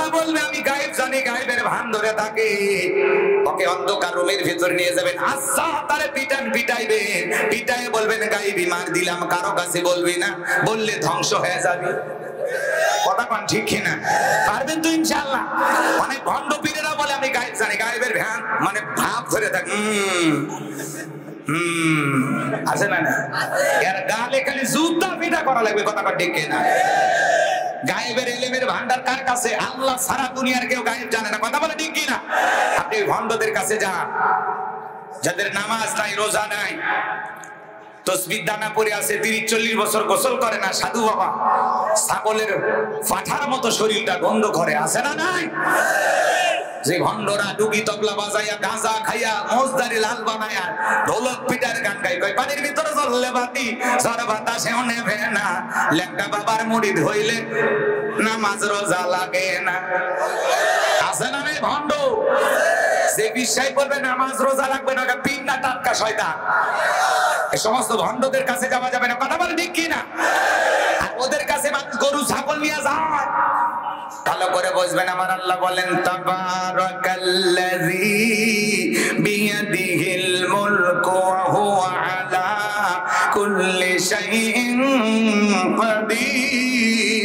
আল্লাহ বলবে আমি গায়েব জানি, গায়েবের ভান ধরে থাকে। ওকে অন্ধকার রুমের ভিতর নিয়ে যাবেন, আচ্ছা তারে পিটান, পিটাইবেন, পিটাই বলবেন গায়েবী মার দিলাম, কারো কাছে বলবি না, বললে ধ্বংস হয়ে যাবে। কথা পান ঠিক কিনা? পারবেন তো ইনশাআল্লাহ? অনেক ভণ্ড পীরেরা বলে আমি গায়েব জানি, গায়েবের ভান মানে ভাব ধরে থাকে। আছে না? এর গালে খালি জুতা পিটা করা লাগবে। কথা পান ঠিক কিনা? গায়েবের ইলমের ভান্ডার কার কাছে? আল্লাহ সারা দুনিয়ার কেউ গায়েব জানে না। কথা বলে ঠিক কিনা? আপনি ভণ্ডদের কাছে যান, যাদের নামাজ নাই, রোজা নাই, তসবিহ দানা পরে আছে, 30-40 বছর গোসল করে না, সাধু বাবা, ছাগলের পাঠার মতো শরীরটা গন্ধ করে, আছে না নাই? যে ভণ্ডরা ডুগি তবলা বাজাইয়া, গাঁজা খাইয়া, মোজদারি লাল বানায়া, ঢোলক পিটার গান গাই, কয় পানির ভিতরে জ্বললে বাতি, ঝড় বাতাসেও নেভে না, লেখা বাবার মুরিদ হইলে নামাজ রোজা লাগে না। আছে না নাই ভণ্ড? যে বিশ্বাস করবে নামাজ রোজা লাগবে না, পিন্না টাটকা শয়তান। এই সমস্ত ভণ্ডদের কাছে যাওয়া যাবে না। কথা বলে ঠিক কিনা? আর ওদের কাছে মানুষ গরু ছাগল নিয়ে যায়। ভালো করে বুঝবেন, আমার আল্লাহ বলেন তাবারাকাল্লাযী বিয়াদিহিল মুলকু ওয়া হুয়া আলা কুল্লি শাইইন কাদির।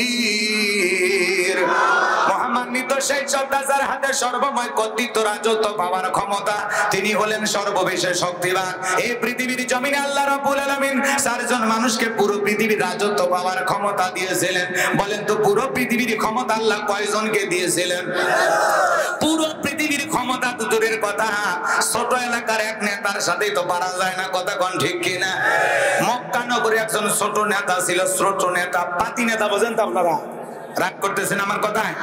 মহামান্বিত সেই সত্তা যার হাতে সর্বময় কর্তৃত্ব, রাজত্ব পাওয়ার ক্ষমতা, তিনি হলেন সর্ববিশেষ শক্তিমান। এই পৃথিবীর জমিনে আল্লাহ রাব্বুল আলামিন 4 জন মানুষকে পুরো পৃথিবীর রাজত্ব পাওয়ার ক্ষমতা দিয়েছিলেন। বলেন তো পুরো পৃথিবীর ক্ষমতা আল্লাহ কয়জনকে দিয়েছিলেন? পুরো পৃথিবীর ক্ষমতা তো দূরের কথা, ছোট এলাকার এক নেতার সাথেই তো পারা যায় না। কথা কোন ঠিক কিনা? মক্কা নগরে একজন ছোট নেতা ছিল, ছোট নেতা, পাতি নেতা, বোঝেন তো আপনারা? রাগ করতেছেন আমার কথায়?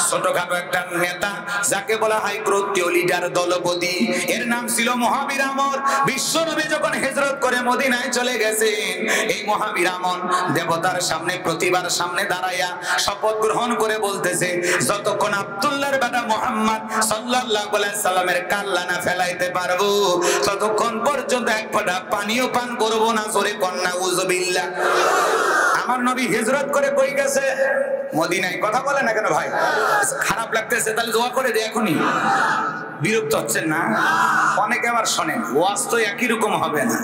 ছোটখাটো একটা নেতা, যাকে বলা হয় ক্রোধীয় লিডার, দলপতি। এর নাম ছিল মহাবীর আমর। বিশ্বনবী যখন হিজরত করে মদিনায় চলে গেছেন, এই মহাবীর আমর দেবতার সামনে, প্রতিবার সামনে দাঁড়াইয়া শপথ গ্রহণ করে বলতেছে, যতক্ষণ আব্দুল্লাহর বেটা মুহাম্মদ সাল্লাল্লাহু আলাইহি সাল্লামের কাল্লা না ফেলাইতে পারবো, ততক্ষণ পর্যন্ত এক ফোঁটা পানিও পান করব না। জোরে কন্যা উযুবিল্লাহ। আমার নবী হিজরত করে কই গেছে? মদিনায়। কথা বলে না কেন ভাই? খারাপ লাগতেছে? তাহলে দোয়া করে দে এখনই। বিরক্ত হচ্ছেন না? অনেকে আবার শোনেন, ওয়াজ তো একই রকম হবে না,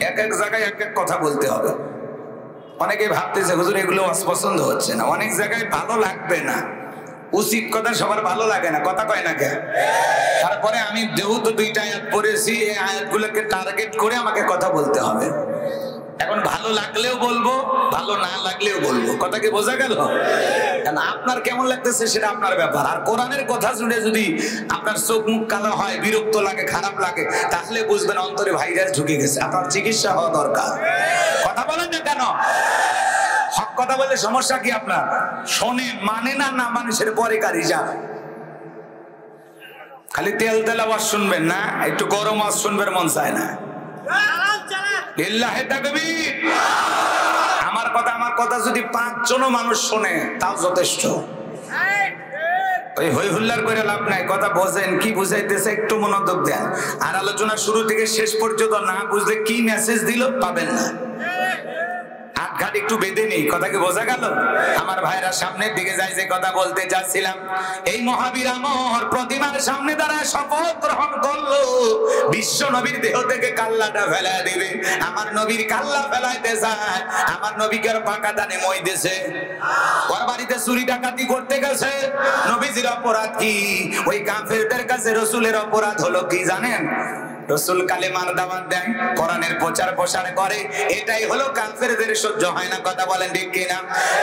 এক এক জায়গায় এক এক কথা বলতে হবে। অনেকে ভাবতেছে হুজুর এগুলো ওয়াজ পছন্দ হচ্ছে না, অনেক জায়গায় ভালো লাগবে না। উচিত কথা সবার ভালো লাগে না, কথা কয় না কে? তারপরে আমি যেহেতু 2টা আয়াত পড়েছি, এই আয়াতগুলোকে টার্গেট করে আমাকে কথা বলতে হবে। এখন ভালো লাগলেও বলবো, ভালো না লাগলেও বলবো। কথা কি বোঝা গেল? কারণ আপনার কেমন লাগতেছে সেটা আপনার ব্যাপার। আর কোরআনের কথা শুনে যদি আপনার চোখ মুখ কালো হয়, বিরক্ত লাগে, খারাপ লাগে, তাহলে বুঝবেন অন্তরে ভাইরাস ঢুকে গেছে, আপনার চিকিৎসা হওয়া দরকার। কথা বলেন না কেন? হক কথা বললে সমস্যা কি আপনার? শোনেন, মানে না, না মানে সেটা পরে কারি যা। খালি তেল তেল আওয়াজ শুনবেন না, একটু গরম আওয়াজ শুনবেন মন চায় না। আমার কথা যদি 5 জনও মানুষ শোনে তাও যথেষ্ট। ওই হই হুল্লার করে লাভ নাই। কথা বোঝেন, কি বুঝাইতেছে একটু মনোযোগ দেন। আর আলোচনা শুরু থেকে শেষ পর্যন্ত না বুঝলে কি মেসেজ দিল পাবেন না। হাত একটু বেঁধে নেই। কথা কি বোঝা গেল? আমার ভাইরা সামনের দিকে যাই, যে কথা বলতে যাচ্ছিলাম, এই মহাবীর আমর প্রতিমার সামনে দাঁড়ায় শপথ গ্রহণ করলো, বিশ্ব নবীর দেহ থেকে কাল্লাটা ফেলাই দিবে। আমার নবীর কাল্লা ফেলাইতে যায়, আমার নবীকে পাকা দানে মই দিয়েছে। ওর বাড়িতে চুরি ডাকাতি করতে গেছে। নবীজির অপরাধ কি? ওই কাফেরদের কাছে রসুলের অপরাধ হলো কি জানেন? রসুল কালেমার দাওয়াত দেয়, কোরআনের প্রচার প্রসার করে, এটাই হলো কাফেরদের সহ্য হয় না। কথা বলেন ঠিক কিনা?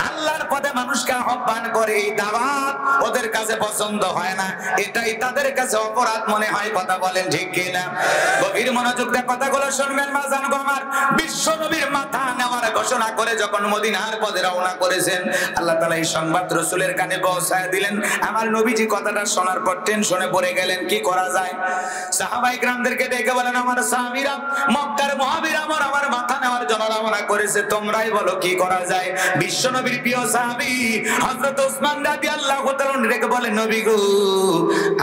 আল্লাহর পথে মানুষকে আহ্বান করে, এই দাওয়াত ওদের কাছে পছন্দ হয় না, এটাই তাদের কাছে অপরাধ মনে হয়। কথা বলেন ঠিক কিনা? গভীর মনোযোগ দিয়ে কথাগুলো শুনবেন মাজান গো আমার। বিশ্ব নবীর মাথা নেওয়ার ঘোষণা করে যখন মদিনার পথে রওনা করেছেন, আল্লাহ তাআলা এই সংবাদ রসুলের কানে পৌঁছায় দিলেন। আমার নবীজি কথাটা শোনার পর টেনশনে পড়ে গেলেন, কি করা যায়? সাহাবায়ে কেরামদেরকে ডেকে বলেন আমার সাহাবীরা মক্কার মুহাজির আমার মাথা নেওয়ার জন্য রওনা করেছে, তোমরাই বলো কি করা যায়। বিশ্বনবীর প্রিয় সাহাবী হযরত ওসমান রাদিয়াল্লাহু তাআলা ডেকে বলেন নবী গো,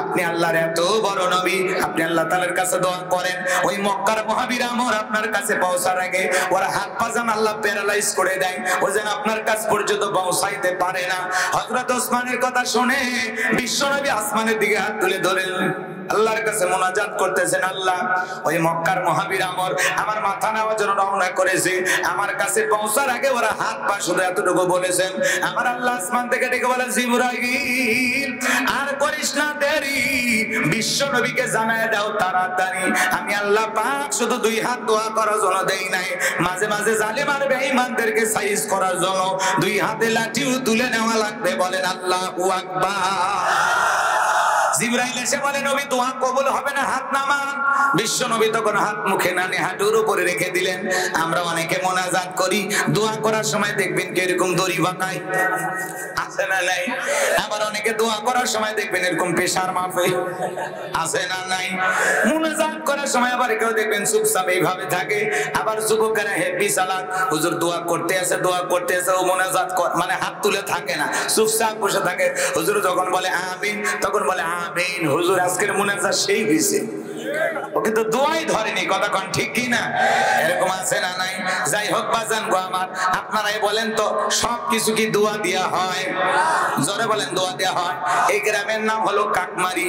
আপনি আল্লাহর এত বড় নবী, আপনি আল্লাহ তাআলার কাছে দোয়া করেন ওই মক্কার মুহাজির আমার আপনার কাছে পৌঁছার আগে ওরা হাত পা যেন আল্লাহ প্যারালাইজ করে দেয়, ও যেন আপনার কাছ পর্যন্ত পৌঁছাইতে পারে না। হযরত ওসমানের কথা শুনে বিশ্বনবী আসমানের দিকে হাত তুলে ধরেন, আল্লাহর কাছে মুনাজাত করতেছেন, আল্লাহ ওই মক্কার মুহাজির আমার মাথা নেওয়ার জন্য রওনা করেছে, আমার কাছে পৌঁছার আগে ওরা হাত পা শুধু এতটুকু বলেছেন। আমার আল্লাহ আসমান থেকে ডেকে বলেন জিবরাইল আর করিস না দেরি, বিশ্ব নবীকে জানায় দাও তাড়াতাড়ি, আমি আল্লাহ পাক শুধু দুই হাত দোয়া করার জন্য দেই নাই, মাঝে মাঝে জালেম আর বেঈমানদেরকে সাইজ করার জন্য দুই হাতে লাঠিও তুলে নেওয়া লাগবে। বলেন আল্লাহু আকবার। জিবরাইল এসে বলে নবী দোয়া কবুল হবে না, হাত নামান। বিশ্ব নবী তখন হাত মুখে না নিয়ে হাঁটুর উপরে রেখে দিলেন। আমরা অনেকে মোনাজাত করি, দোয়া করার সময় দেখবেন কি এরকম দড়ি বাঁকায়, আছে না নাই? আবার অনেকে দোয়া করার সময় দেখবেন এরকম পেশার মাপে, আছে না নাই? মোনাজাত করার সময় আবার কেউ দেখবেন চুপচাপ এইভাবে থাকে। আবার যুবকেরা হেভি সালাত, হুজুর দোয়া করতে আছে ও মোনাজাত মানে হাত তুলে থাকে না, চুপচাপ বসে থাকে। হুজুর যখন বলে আমিন তখন বলে আমিন। হুজুর আজকের মুনাজাত সেই হইছে, ও কিন্তু দোয়াই ধরেনি। কথা কোন ঠিক কি না? এরকম আছে না নাই? যাই হোক বাজান গো আমার, আপনারাই বলেন তো সবকিছু কি দোয়া দেয়া হয়? জোরে বলেন দোয়া দেয়া হয়। এই গ্রামের নাম হলো কাকমারি,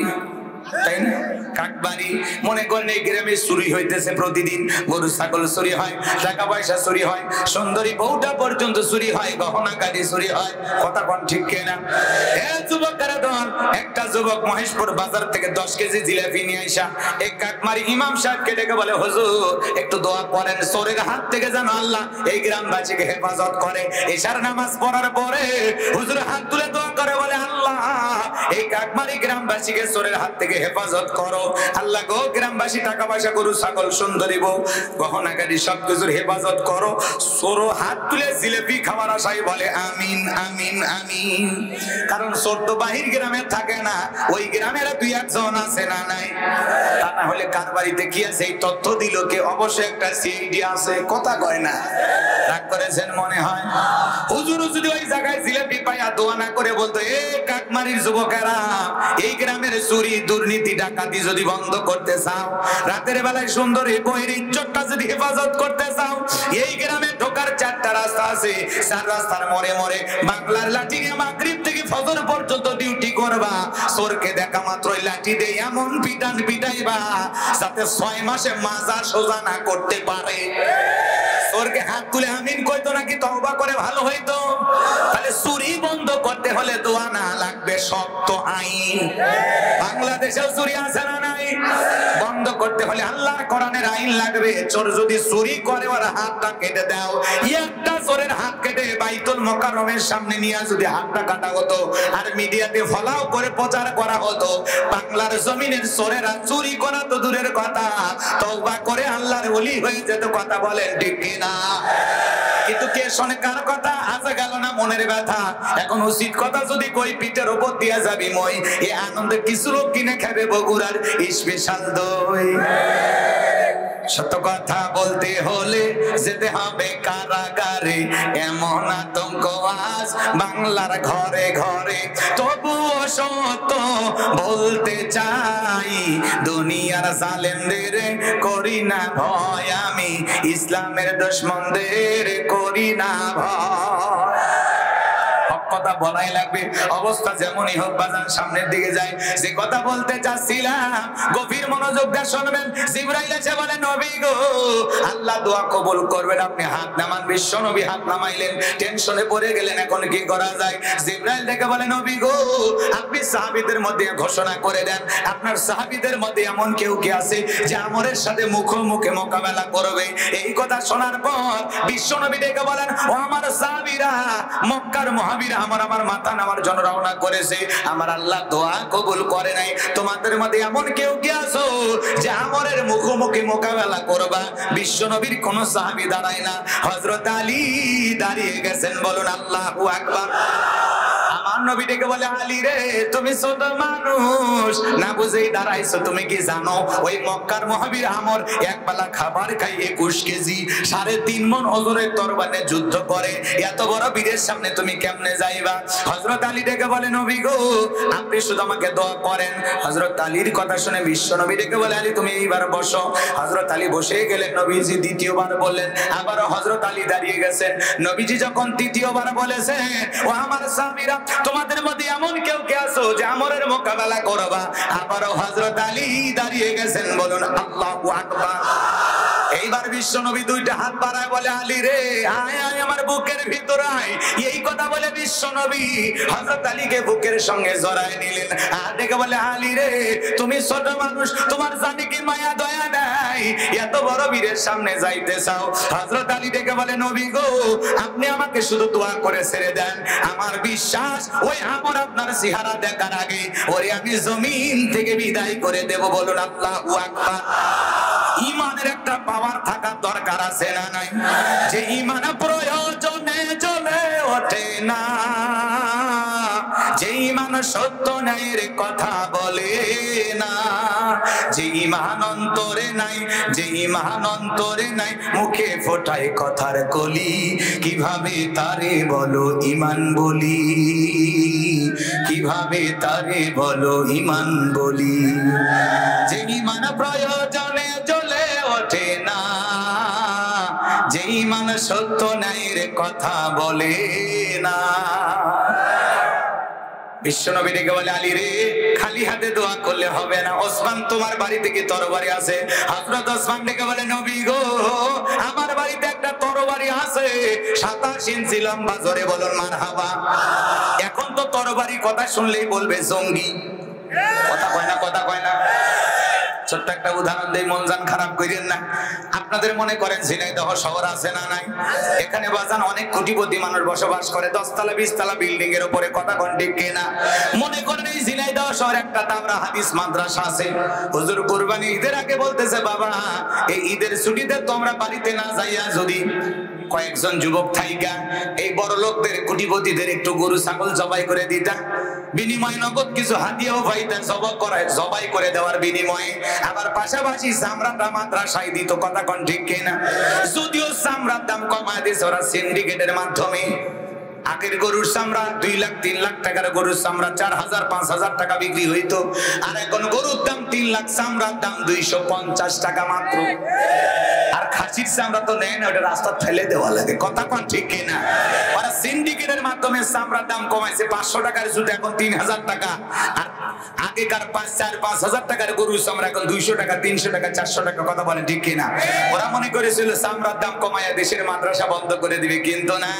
তাই না? কাকবাড়ি। মনে করেন এই গ্রামে চুরি হইতেছে প্রতিদিন, গরু ছাগল চুরি হয়, টাকা পয়সা চুরি হয়, সুন্দরী বউটা পর্যন্ত চুরি হয়, গহনা গাড়ি চুরি হয়। কথা কোন ঠিক কিনা? এ যুবকেরা দল, একটা যুবক মহেশপুর বাজার থেকে 10 কেজি জিলাপি নিয়ে আইসা এই কাকমারি ইমাম সাহেবকে ডেকে বলে হুজুর একটু দোয়া করেন চোরের হাত থেকে যেন আল্লাহ এই গ্রামবাসীকে হেফাজত করে। এশার নামাজ পড়ার পরে হুজুর হাত তুলে দোয়া করে, বলে আল্লাহ এই কাকমারি গ্রামবাসীকে চোরের হাত থেকে হেফাজত করো। আল্লাহ গো গ্রামবাসী টাকা পয়সা গরু ছাগল সুন্দরী বউ গহনা গাড়ি সবকিছুর হেফাজত করো। চোর হাত তুলে জিলেপি খাওয়ার আশায় বলে আমিন আমিন আমিন। কারণ চোর তো বাহির গ্রামে থাকে না, ওই গ্রামের 2-1 আছে না নাই? তা না হলে কার বাড়িতে কি আছে এই তথ্য দিল কে? অবশ্যই একটা সিআইডি আছে। কথা কয় না? রাগ করেছেন মনে হয়? হুজুর যদি ওই জায়গায় জিলেপি পাইয়া দোয়া না করে বলতো এ কাকমারির যুবকেরা, এই গ্রামের চুরি দুর্নীতি ডাকাতি যদি বন্ধ করতে চাও, রাতের বেলায় সুন্দরী বইয়ের ইজ্জতটা যদি হেফাজত করতে চাও, এই গ্রামে ঢোকার 4টা রাস্তা আছে, 4 রাস্তার মোড়ে মোড়ে বাংলার লাঠি নিয়ে মাগরিব থেকে ফজর পর্যন্ত ডিউটি করবা। চোরকে দেখা মাত্রই লাঠি দিয়ে এমন পিটাইবা যাতে 6 মাসে মাজা সোজা না করতে পারে। চোরকে হাত তুলে আমিন কইতো নাকি তওবা করে ভালো হইতো? তাহলে চুরি বন্ধ করতে হলে দোয়া না লাগবে, শক্ত আইন। বাংলাদেশেও চুরি আছে না নাই? বন্ধ করতে হলে আল্লাহর কোরআনের আইন লাগবে। চোর যদি চুরি করে ওর হাতটা কেটে দাও, একটা চোরের হাত কেটে বাইতুল মুকাররমের সামনে নিয়ে যদি হাতটা কাটা হতো আর মিডিয়াতে ফলাও করে প্রচার করা হতো, বাংলার জমিনের চোরেরা চুরি করা তো দূরের কথা, তওবা করে আল্লাহর ওলি হয়ে যেত। কথা বলেন ঠিক কিনা? কিন্তু কে শোনে কার কথা? আসা গেল না মনের ব্যথা। এখন উচিত কথা যদি কই পিঠের উপর দিয়া যাবি মই, এই আনন্দে কিছু লোক কিনে খাবে বগুড়ার স্পেশাল দই। সত্য কথা বলতে হলে যেতে হবে কারাগারে, এমন আতঙ্ক আজ বাংলার ঘরে ঘরে। তবুও সত্য বলতে চাই, দুনিয়ার জালেমদের করি না ভয়, আমি ইসলামের দুশমনদের করি না ভয়। কথা বলাই লাগবে, অবস্থা যেমনই হোক বাজান সামনের দিকে যায়। যে কথা বলতে চাচ্ছিলাম গভীর মনোযোগ দিয়ে শুনবেন। জিবরাইল এসে বলে নবী গো আল্লাহ দোয়া কবুল করবেন, আপনি হাত নামান। বিশ্ব নবী হাত নামাইলেন, টেনশনে পড়ে গেলেন এখন কি করা যায়। জিবরাইল ডেকে বলে নবী গো আপনি সাহাবীদের মধ্যে ঘোষণা করে দেন, আপনার সাহাবীদের মধ্যে এমন কেউ কি আছে যে আমরের সাথে মুখোমুখি মোকাবেলা করবে। এই কথা শোনার পর বিশ্ব নবী ডেকে বলেন ও আমার সাহাবীরা, মক্কার মুহাজিরা আমার মাথা নামার জন্য রওনা করেছে, আমার আল্লাহ দোয়া কবুল করে নাই। তোমাদের মধ্যে এমন কেউ কি আছো যে আমরের মুখোমুখি মোকাবেলা করবা? বিশ্ব নবীর কোন সাহাবী দাঁড়ায় না, হযরত আলী দাঁড়িয়ে গেছেন। বলুন আল্লাহু আকবার। আমার নবী ডেকে বলে আলী রে তুমি ছোট মানুষ না বুঝেই দাঁড়াইছো, তুমি কি জানো ওই মক্কার মহাবীর আমর একবেলা খাবার খাই 21 কেজি 3.5 মণ ওজনের তরবারে যুদ্ধ করে, এত বড় বীরের সামনে তুমি কেমনে যাইবা? হযরত আলী ডেকে বলে নবী গো আপনি শুধু আমাকে দোয়া করেন। হযরত আলীর কথা শুনে বিশ্ব নবী ডেকে বলে আলী তুমি এইবার বসো। হযরত আলী বসে গেলেন। নবীজি দ্বিতীয়বার বললেন, আবার হযরত আলী দাঁড়িয়ে গেছেন। নবীজি যখন তৃতীয়বার বলেছেন ও আমার সাহাবীরা তোমাদের মধ্যে এমন কেউ কে আছো যে আমরের মোকাবেলা করবা, আবার হযরত আলী দাঁড়িয়ে গেছেন। বলুন আল্লাহু আকবার। এইবার বিশ্ব নবী দুইটা হাত বাড়ায় বলে আলী রে আয় আয় আমার বুকের ভিতরে আয়। এই কথা বলে বিশ্ব নবী হযরত আলীকে বুকের সঙ্গে জড়ায় নিলেন। আর দেখে বলে আলী রে তুমি ছোট মানুষ, তোমার জানি কি মায়া দয়া নাই, এত বড় বীরের সামনে যাইতে চাও? হযরত আলী দেখে বলে নবী গো আপনি আমাকে শুধু দোয়া করে ছেড়ে দেন, আমার বিশ্বাস ওই আমর আপনার চেহারা দেখার আগে ওরে আমি জমিন থেকে বিদায় করে দেব। বলুন আল্লাহু আকবার। ঈমানের একটা পাওয়ার থাকার দরকার আছে না নাই? যে ঈমান প্রয়োজনে জ্বলে ওঠে না, যে ঈমান সত্য ন্যায়ের কথা বলে না, যে ঈমান অন্তরে নাই, যে ঈমান অন্তরে নাই মুখে ফোটায় কথার কলি, কিভাবে তারে বলো ঈমান বলি, কিভাবে তারে বলো ঈমান বলি। যে ঈমান প্রয়োজনে জ্বলে ওঠে না, যে ঈমান সত্য ন্যায়ের কথা বলে না। বিশ্বনবী ডেকে বলে আলী রে খালি হাতে দোয়া করলে হবে না, ওসমান তোমার বাড়িতে কি তরবারি আছে? হযরত ওসমান ডেকে বলে নবী গো আমার বাড়িতে একটা তরবারি আছে 27 ইঞ্চি লম্বা। জোরে বলুন মারহাবা। এখন তো তরবারি কথা শুনলেই বলবে জঙ্গি। কথা কয় না, কথা কয় না। ছোট্ট একটা উদাহরণ দেই, মন জান খারাপ করেন না। আপনাদের মনে করেন ঝিনাইদহ শহর আছে না নাই? এখানে বাজান অনেক কোটিপতি মানুষ বসবাস করে, 10 তলা 20 তলা বিল্ডিং এর উপরে। কথা কোন ঠিক কিনা? মনে করেন এই ঝিনাইদহ শহরে একটা তাবরা হাদিস মাদ্রাসা আছে। হুজুর কুরবানি ঈদের আগে বলতেছে বাবা এই ঈদের ছুটিতে তোমরা বাড়িতে না যাইয়া যদি কয়েকজন যুবক থাইকা এই বড় লোকদের কোটিপতিদের একটু গরু ছাগল জবাই করে দিতা, বিনিময় নগদ কিছু হাদিয়াও পাইতা, জবাই করে দেওয়ার বিনিময়ে আবার পাশাপাশি চামড়াটা মাদ্রাসায় দিত। কথা কোন ঠিক কিনা? যদিও চামড়ার দাম কমায় দিয়েছে ওরা সিন্ডিকেটের মাধ্যমে। আগের গরুর চামড়া 2 লাখ 3 লাখ টাকার গরুর চামড়া 4000 5000 টাকা বিক্রি হইতো, আর এখন গরুর দাম 3 লাখ, চামড়ার দাম 250 টাকা মাত্র। আর খাসির চামড়া তো নেয় না, ওটা রাস্তা ফেলে দেওয়া লাগে। কথা কোন ঠিক কিনা? ওরা সিন্ডিকেটের মাধ্যমে চামড়ার দাম কমাইছে। 500 টাকার জুতো এখন 3000 টাকা, আর আগেকার 4-5 টাকার গরুর চামড়া এখন 200 টাকা 300 টাকা 400 টাকা। কথা বলেন ঠিক কিনা? ওরা মনে করেছিল চামড়ার দাম কমাইয়া দেশের মাদ্রাসা বন্ধ করে দিবে, কিন্তু না।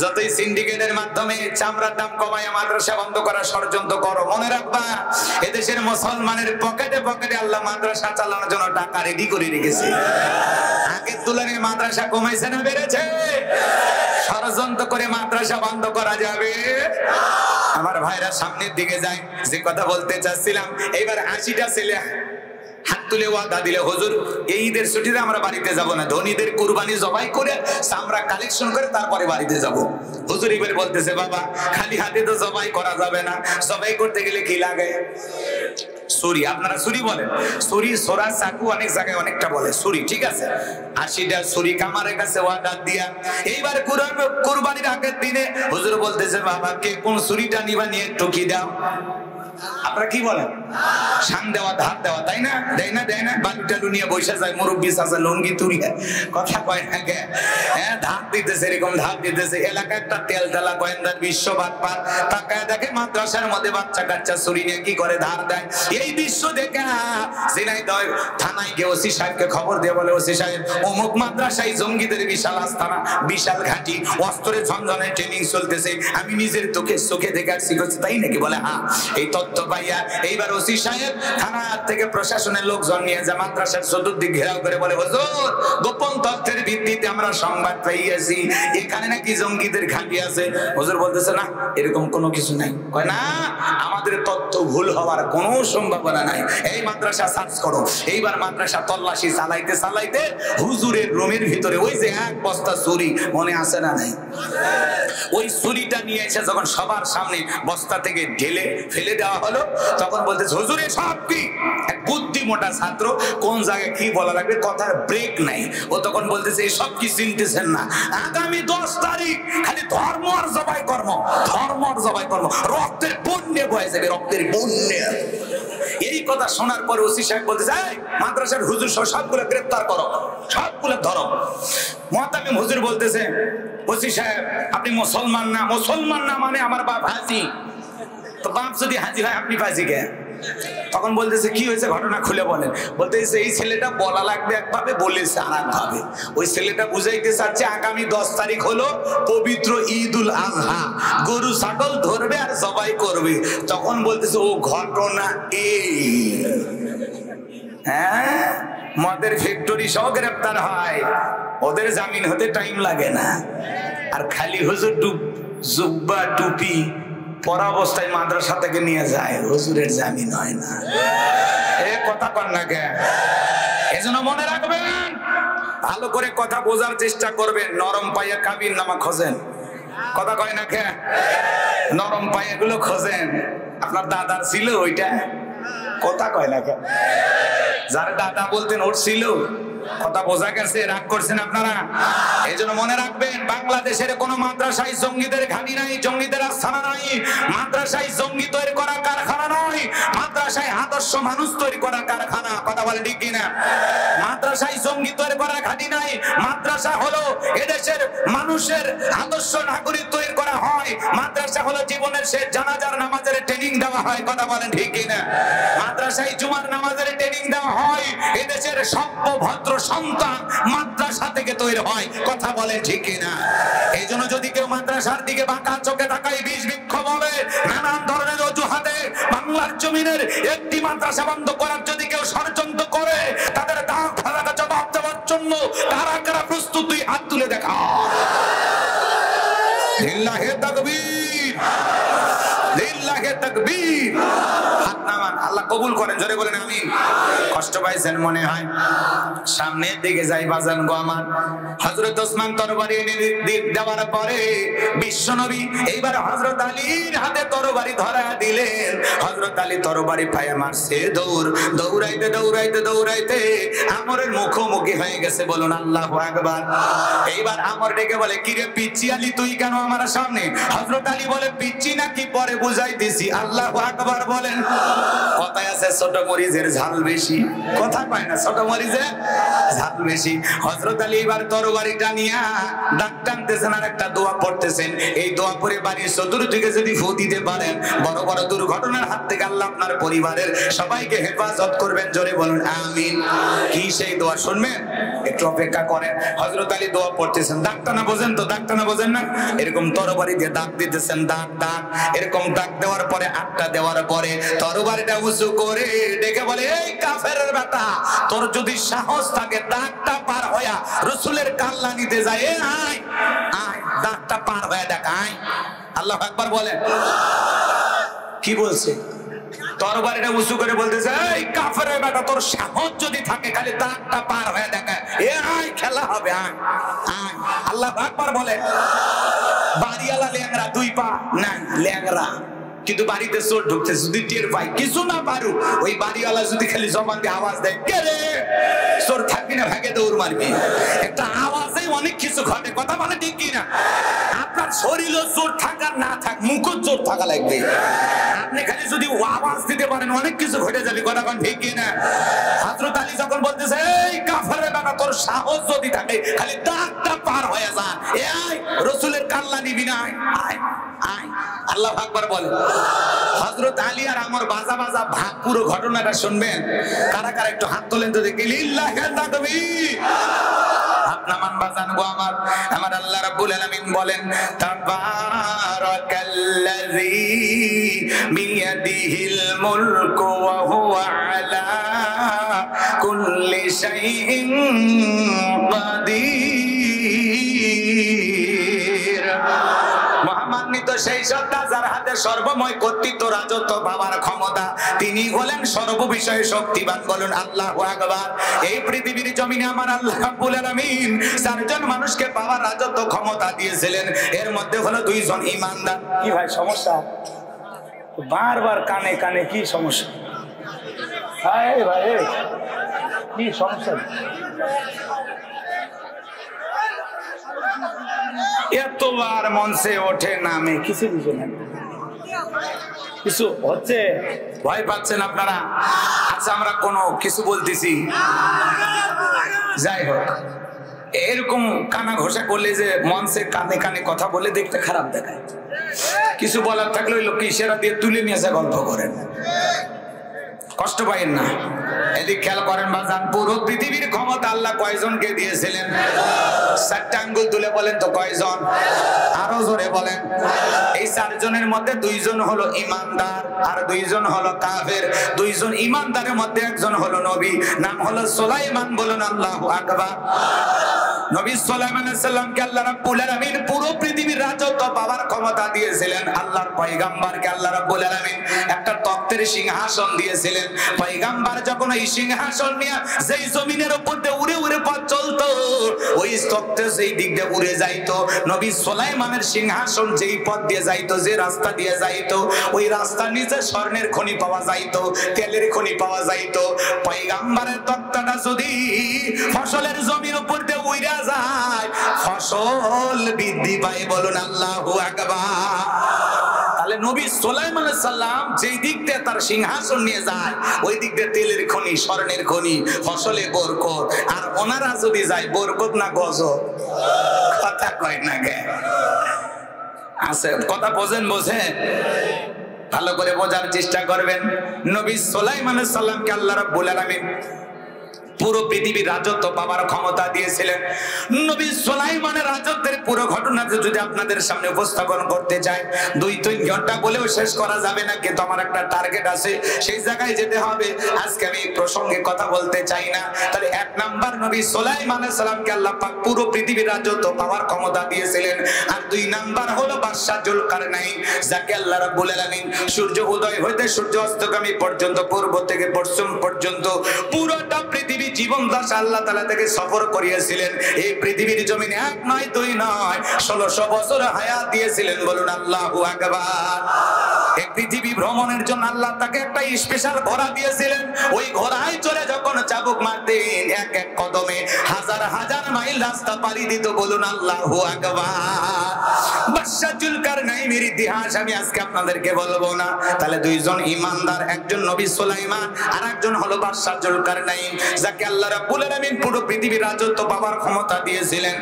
যতই সিন্ডিকেটের মাধ্যমে চামড়ার দাম কমাইয়া মাদ্রাসা বন্ধ করার ষড়যন্ত্র করো, মনে রাখবা এদেশের মুসলমানের পকেটে পকেটে আল্লাহ মাদ্রাসা চালানোর জন্য টাকা রেডি করে রেখেছে। আগের তুলনায় মাদ্রাসা কমাইছে না বেড়েছে? ষড়যন্ত্র করে মাদ্রাসা বন্ধ করা যাবে? আমার ভাইরা সামনের দিকে যায়। যে কথা বলতে চাচ্ছিলাম, এইবার 80টা ছেলে হাত তুলে ওয়াদা দিলে হুজুর এই ঈদের ছুটিতে আমরা বাড়িতে যাব না, ধনীদের কুরবানি জবাই করে চামড়া কালেকশন করে তারপরে বাড়িতে যাব। হুজুর এবার বলতেছে বাবা খালি হাতে তো জবাই করা যাবে না, জবাই করতে গেলে কি লাগে? ছুরি। আপনারা ছুরি বলেন? ছুরি, সোরা, চাকু অনেক জায়গায় অনেকটা বলে ছুরি, ঠিক আছে। 80টা ছুরি কামারের কাছে ওয়াদা দিয়া এইবার কুরবানির আগের দিনে হুজুর বলতেছে বাবা কে কোন ছুরিটা নিবা নিয়ে একটু কি দাও। আপনারা কি বলেন? শান দেওয়া, ধার দেওয়া, তাই না? দেয় না, দেয় না? বালুটালু নিয়ে বসে যায় মুরব্বী চাচা লুঙ্গি তুলিয়া। কথা কয় না কে? হ্যাঁ ধার দিতেছে, এরকম ধার দিতেছে। এলাকা একটা তেল তেলা গোয়েন্দার বিশ্ববাদ পার তাকায় দেখে মাদ্রাসার মধ্যে বাচ্চা কাচ্চা ছুরি নিয়ে কি করে ধার দেয়। এই দৃশ্য দেখে ঝিনাইদহ থানায় গিয়ে ওসি সাহেবকে খবর দিয়ে বলে ওসি সাহেব অমুক মাদ্রাসায় জঙ্গিদের বিশাল আস্তানা, বিশাল ঘাঁটি, অস্ত্রের ঝনঝনে ট্রেনিং চলতেছে, আমি নিজের চোখে দেখে আসছি। তাই নাকি? বলে হ্যাঁ। এই তথ্য পাইয়া এইবার ওসি সাহেব থানা থেকে প্রশাসনের লোকজন নিয়ে যা মাদ্রাসার চতুর্দিক ঘেরাও করে বলে হুজুর গোপন তথ্যের ভিত্তিতে আমরা সংবাদ পাইয়াছি এখানে নাকি জঙ্গিদের ঘাঁটি আছে। হুজুর বলতেছে না এরকম কোনো কিছু নাই। কয় না আমাদের তথ্য ভুল হওয়ার কোনো সম্ভাবনা নাই। এই মাদ্রাসা সার্চ করো। এইবার মাদ্রাসা তল্লাশি চালাইতে চালাইতে হুজুরের রুমের ভিতরে ওই যে এক বস্তা চুরি মনে আছে না নাই, ওই চুরিটা নিয়ে এসে যখন সবার সামনে বস্তা থেকে ঢেলে ফেলে দেওয়া হলো, তখন বলতেছে হুজুরে সব কি। এক বুদ্ধি মোটা ছাত্র কোন জায়গায় কি বলা লাগবে কথার ব্রেক নাই, ও তখন বলতেছে এই সব কি চিনতেছেন না, আগামী 10 তারিখ খালি ধর্ম আর জবাই কর্ম, ধর্ম আর জবাই কর্ম, রক্তের বন্যে বয়ে যাবে, রক্তের বন্যে। এই কথা শোনার পর ওসি সাহেব বলতেছে এই মাদ্রাসার হুজুর সবগুলো গ্রেফতার করো, সবগুলো ধরো। মুহতামিম হুজুর বলতেছে ওসি সাহেব আপনি মুসলমান না, মুসলমান না মানে আমার বাপ হাজি, তো বাপ যদি হাজি হয় আপনি ফাঁসি কে? তখন বলতেছে কি হয়েছে ঘটনা খুলে বলেন। বলতেছে এই ছেলেটা বলা লাগবে একভাবে, বলেছে আর একভাবে। ওই ছেলেটা বুঝাইতে চাচ্ছে আগামী 10 তারিখ হলো পবিত্র ঈদুল আজহা, গরু ছাগল ধরবে আর জবাই করবে। তখন বলতেছে ও ঘটনা এই, হ্যাঁ মদের ফ্যাক্টরি সহ গ্রেপ্তার হয়, ওদের জামিন হতে টাইম লাগে না। আর খালি হুজুর জুব্বা টুপি পরা অবস্থায় মাদ্রাসা থেকে নিয়ে যায়, হুজুরের জামিন হয় না। এ কথা কন না কে? এজন্য মনে রাখবেন, ভালো করে কথা বোঝার চেষ্টা করবেন। নরম পায়ে কাবির নামা খোঁজেন, কথা কয় না কে? নরম পায়ে গুলো খোঁজেন। আপনার দাদার ছিল ওইটা, কথা কয় না কে? যার দাদা বলতেন ওর ছিল, কথা বোঝা গেছে? রাগ করছেন আপনারা? এই জন্য মনে রাখবেন, বাংলাদেশের কোন মাদ্রাসায় জঙ্গিদের ঘাঁটি নাই, জঙ্গিদের আস্থানা নাই, মাদ্রাসায় জঙ্গি তৈরি করা কারখানা নয়, মাদ্রাসায় আদর্শ মানুষ তৈরি করা কারখানা। কথা বলে ঠিক কিনা? মাদ্রাসায় জঙ্গি তৈরি করা ঘাঁটি নাই, মাদ্রাসা হলো এদেশের মানুষের আদর্শ নাগরিক তৈরি করা হয়। মাদ্রাসা হলো জীবনের শেষ জানাজার নামাজের ট্রেনিং দেওয়া হয়, কথা বলেন ঠিক কিনা? মাদ্রাসায় জুমার নামাজের ট্রেনিং দেওয়া হয়, এদেশের সভ্য ভদ্র সন্তান মাদ্রাসা থেকে তৈরি হয়, কথা বলেন ঠিক কিনা? এই জন্য যদি কেউ মাদ্রাসার দিকে বাঁকা চোখে তাকায়, বিষ বিক্ষোভ হবে, নানান ধরনের অজুহাতে বাংলার জমিনের একটি মাদ্রাসা বন্ধ করার যদি কেউ ষড়যন্ত্র করে, তাদের দাঁত ফালাটা জবাব দেওয়ার জন্য কারা কারা প্রস্তুত, তুই হাত তুলে দেখা। লিল্লাহি তাকবীর, লিল্লাহি তাকবীর। হাত নামান, আল্লাহ কবুল করেন, জোরে বলেন আমিন। কষ্ট পাইছেন মনে হয়? সামনের দিকে যাই বাজান গো আমার। হযরত ওসমান তরবারি এনে দেওয়ার পরে বিশ্বনবী এইবার হযরত আলীর হাতে তরবারি ধরা দিলেন। হযরত আলী তরবারি পায়ে মারছে, দৌড়াইতে দৌড়াইতে দৌড়াইতে আমরের মুখোমুখি হয়ে গেছে। বলুন আল্লাহু আকবার। এইবার আমর ডেকে বলে কিরে পিচ্চি আলী তুই কেন আমার সামনে? হযরত আলী বলে পিচ্চি নাকি পরে বুঝাই দিছি। আল্লাহু আকবার বলেন। কথায় আছে ছোট মরিচের ঝাল বেশি, কথা পায় না, ছোট মরিচের ঝাল বেশি। হযরত আলী এবার তরবারিটা নিয়া দাগ টানতেছেন আর একটা দোয়া পড়তেছেন। এই দোয়া পড়ে বাড়ির চতুর্দিকে যদি ফু দিতে পারেন, বড় বড় দুর্ঘটনার হাত থেকে আল্লাহ আপনার পরিবারের সবাইকে হেফাজত করবেন, জোরে বলুন আমিন। কি সেই দোয়া শুনবেন? একটু অপেক্ষা করেন। হযরত আলী দোয়া পড়তেছেন, দাগ টানা বোঝেন তো? দাগ টানা বোঝেন না? এরকম তরবারি দিয়ে দাগ দিতেছেন, দাগ দাগ, এরকম দাগ দেওয়ার পরে আটটা দেওয়ার পরে তরবারিটা উঁচু করে ডেকে বলে এই কাফেরের বেটা, তোর যদি সাহস থাকে দাগটা পার হইয়া রাসূলের কাল্লা নিতে যায়, এ আয় আয় দাগটা পার হয়ে দেখ, আয়। আল্লাহু আকবার বলেন। কি বলছে? তরবারিটা উঁচু করে বলতেছে এই কাফেরের বেটা, তোর সাহস যদি থাকে খালি দাগটা পার হয়ে দেখ, এ আয় খেলা হবে, আয় আয়। আল্লাহু আকবার বলেন। বাড়িওয়ালা ল্যাংরা, দুই পা নাই ল্যাংরা, কিন্তু বাড়িতে চোর ঢুকতে যদি টের পাই, কিছু না পারু, ওই বাড়িওয়ালা যদি খালি জবান দিয়ে আওয়াজ দেয় কে রে, চোর থাকবি না ভাগে দৌড় মারবি। একটা আওয়াজে অনেক কিছু ঘটে, কথা বলে ঠিক কিনা? আপনার শরীরও চোর থাকার না থাক, মুখও চোর থাকা লাগবে। আপনি খালি যদি আওয়াজ দিতে পারেন অনেক কিছু ঘটে যাবে, কথা বলেন ঠিক কিনা? হযরত আলী যখন বলতেছে এই কাফেরের বেটা, তোর সাহস যদি থাকে খালি দাগটা পার হয়ে যা, এই রাসূলের কাল্লা নিবি না, আয় আয়। আল্লাহু আকবার বলেন। হযরত আলী আর আমর বাজা বাজা ভাগ, পুরো ঘটনাটা শুনবেন। কারা কারা একটু হাত তোলেন তো দেখি। লিল্লাহি তাকবীর। হাত নামান বাজান গো আমার। আমার আল্লাহ রাব্বুল আলামিন বলেন তাবারাকাল্লাযী বিয়াদিহিল মুলকু ওয়া হুয়া আলা কুল্লি শাইইন কাদির। মহামান্বিত সেই সত্তা যার হাতে সর্বময় কর্তৃত্ব রাজত্ব পাওয়ার ক্ষমতা, তিনি হলেন সর্ববিষয়ে শক্তিমান। বলুন আল্লাহু আকবার। এই পৃথিবীর জমিনে আমার আল্লাহ রাব্বুল আলামিন চারজন মানুষকে পাওয়ার রাজত্ব ক্ষমতা দিয়েছিলেন। এর মধ্যে হলো দুইজন ঈমানদার। কি ভাই সমস্যা? বারবার কানে কানে কি সমস্যা? ভাই ভাই কি সমস্যা? এতবার মঞ্চে ওঠে নামে কিছু বুঝে না, কিছু হচ্ছে, ভয় পাচ্ছেন আপনারা? আচ্ছা আমরা কোনো কিছু বলতেছি, যাই হোক এরকম কানা ঘোষা করলে যে মঞ্চে কানে কানে কথা বলে দেখতে খারাপ দেখায়। কিছু বলার থাকলে ওই লোককে ইশারা দিয়ে তুলে নিয়ে এসে গল্প করেন, কষ্ট পাইেন না। এদিক খেয়াল করেন বাজান, পুরো পৃথিবীর ক্ষমতা আল্লাহ কয়জনকে দিয়েছিলেন? 4টা আঙ্গুল তুলে বলেন তো কয়জন? আরো জোরে বলেন। এই 4 জনের মধ্যে 2 জন হলো ঈমানদার আর 2 জন হলো কাফের। 2 জন ঈমানদারের মধ্যে একজন হলো নবী, নাম হলো সুলাইমান। বলুন আল্লাহু আকবার। নবী সুলাইমান আলাইহিস সালামকে আল্লাহ রাব্বুল আলামিন পুরো পৃথিবীর রাজত্ব পাওয়ার ক্ষমতা দিয়েছিলেন। আল্লাহর পয়গম্বরকে আল্লাহ রাব্বুল আলামিন একটা তখ্তের সিংহাসন দিয়েছিলেন। পয়গম্বর যখন এই সিংহাসন নিয়ে যেই জমিনের উপর দিয়ে উড়ে উড়ে পথ চলতো, ওই তখ্তে যেই দিক দিয়ে উড়ে যাইতো, নবী সুলাইমানের সিংহাসন যেই পথ দিয়ে যাইতো, যে রাস্তা দিয়ে যাইতো, ওই রাস্তার নিচে স্বর্ণের খনি পাওয়া যাইতো, তেলের খনি পাওয়া যাইতো। পয়গম্বরের তখ্তাটা যদি ফসলের জমির উপর দিয়ে উড়ে যায়, ফসল বৃদ্ধি পায়। বলুন আল্লাহু আকবার। তাহলে নবী সুলাইমান আলাইহিস সালাম যেই দিক দিয়ে তার সিংহাসন নিয়ে যায়, ওই দিক দিয়ে তেলের খনি, স্বর্ণের খনি, ফসলে বরকত। আর ওনারা যদি যায়, বরকত না গজব? কথা কয় না গে? আছে কথা বোঝেন? বোঝেন? ভালো করে বোঝার চেষ্টা করবেন। নবী সুলাইমান আলাইহিস সালামকে আল্লাহ রাব্বুল আলামিন পুরো পৃথিবীর রাজত্ব পাওয়ার ক্ষমতা দিয়েছিলেন। নবী সুলাইমানের রাজত্বের পুরো ঘটনা যদি আপনাদের সামনে উপস্থাপন করতে চাই, 2-3 ঘন্টা বলেও শেষ করা যাবে না, কিন্তু আমার একটা টার্গেট আছে, সেই জায়গায় যেতে হবে। আজকে আমি এই প্রসঙ্গে কথা বলতে চাই না। তাহলে 1 নাম্বার, নবী সুলাইমান আলাইহিস সালামকে আল্লাহ পাক পুরো পৃথিবীর রাজত্ব পাওয়ার ক্ষমতা দিয়েছিলেন। আর 2 নাম্বার হলো বাদশা জুলকারনাইন, যাকে আল্লাহ রাব্বুল আলামিন সূর্য উদয় হইতে সূর্য অস্তগামী পর্যন্ত, পূর্ব থেকে পশ্চিম পর্যন্ত পুরোটা পৃথিবী জীবন দাস আল্লাহ তাআলা থেকে সফর করিয়েছিলেন। এই পৃথিবীর জমিনে 1 নয় 2 নয় 1600 বছর হায়াত দিয়েছিলেন। বলুন আল্লাহু আকবার। এই পৃথিবী ভ্রমণের জন্য আল্লাহ তাকে একটা স্পেশাল ঘোড়া দিয়েছিলেন। ওই ঘোড়ায় চড়ে যখন চাবুক মারতেন, এক এক কদমে হাজার হাজার মাইল রাস্তা পাড়ি দিত। বলুন আল্লাহু আকবার। বাদশা জুলকারনাইনের ইতিহাস আমি আজকে আপনাদেরকে বলবো না। তাহলে 2 জন ঈমানদার, একজন নবী সুলাইমান আর একজন হলো বাদশা জুলকারনাইন, যাকে আল্লাহ রাব্বুল আলামিন পুরো পৃথিবীর রাজত্ব পাওয়ার ক্ষমতা দিয়েছিলেন।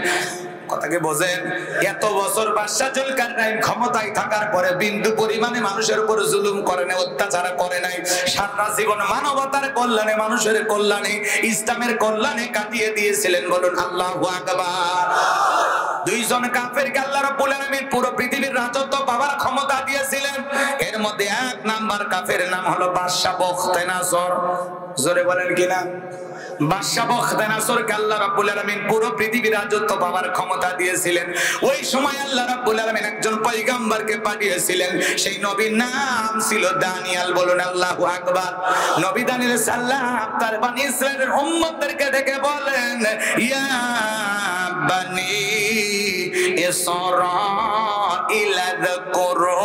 কথাকে বোঝেন? এত বছর বাদশা জুলকারনাইন ক্ষমতায় থাকার পরে বিন্দু পরিমাণে মানুষের উপর জুলুম করে নাই, অত্যাচার করে নাই। সারা জীবন মানবতার কল্যাণে, মানুষের কল্যাণে, ইসলামের কল্যাণে কাটিয়ে দিয়েছিলেন। বলুন আল্লাহু আকবার। 2 জন কাফেরকে আল্লাহ রাব্বুল আলামিন পুরো পৃথিবীর রাজত্ব পাওয়ার ক্ষমতা দিয়েছিলেন। এর মধ্যে 1 নাম্বার কাফের নাম হলো বাদশা বখতেনাসর। জোরে বলেন কিনা? বাদশা বখতেনাসরকে আল্লাহ রাব্বুল আলামিন পুরো পৃথিবীর রাজত্ব পাওয়ার ক্ষমতা দিয়েছিলেন। ওই সময় আল্লাহ রাব্বুল আলামিন একজন পয়গম্বরকে পাঠিয়েছিলেন। সেই নবীর নাম ছিল দানিয়েল। বলুন আল্লাহু আকবার। নবী দানিয়েল সাল্লাল্লাহু তার বনি ইসরাইলের উম্মতদেরকে ডেকে বলেন, ইয়া বনি ইসরাঈল যাকুরু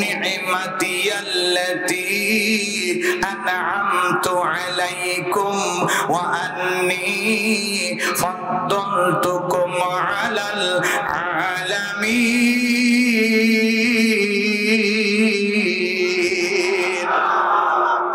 নি'মাতি আল্লাতী আন'আমতু আলাইকুম ওয়া আন্নী ফাদ্দালতুকুম আলাল আলামিন।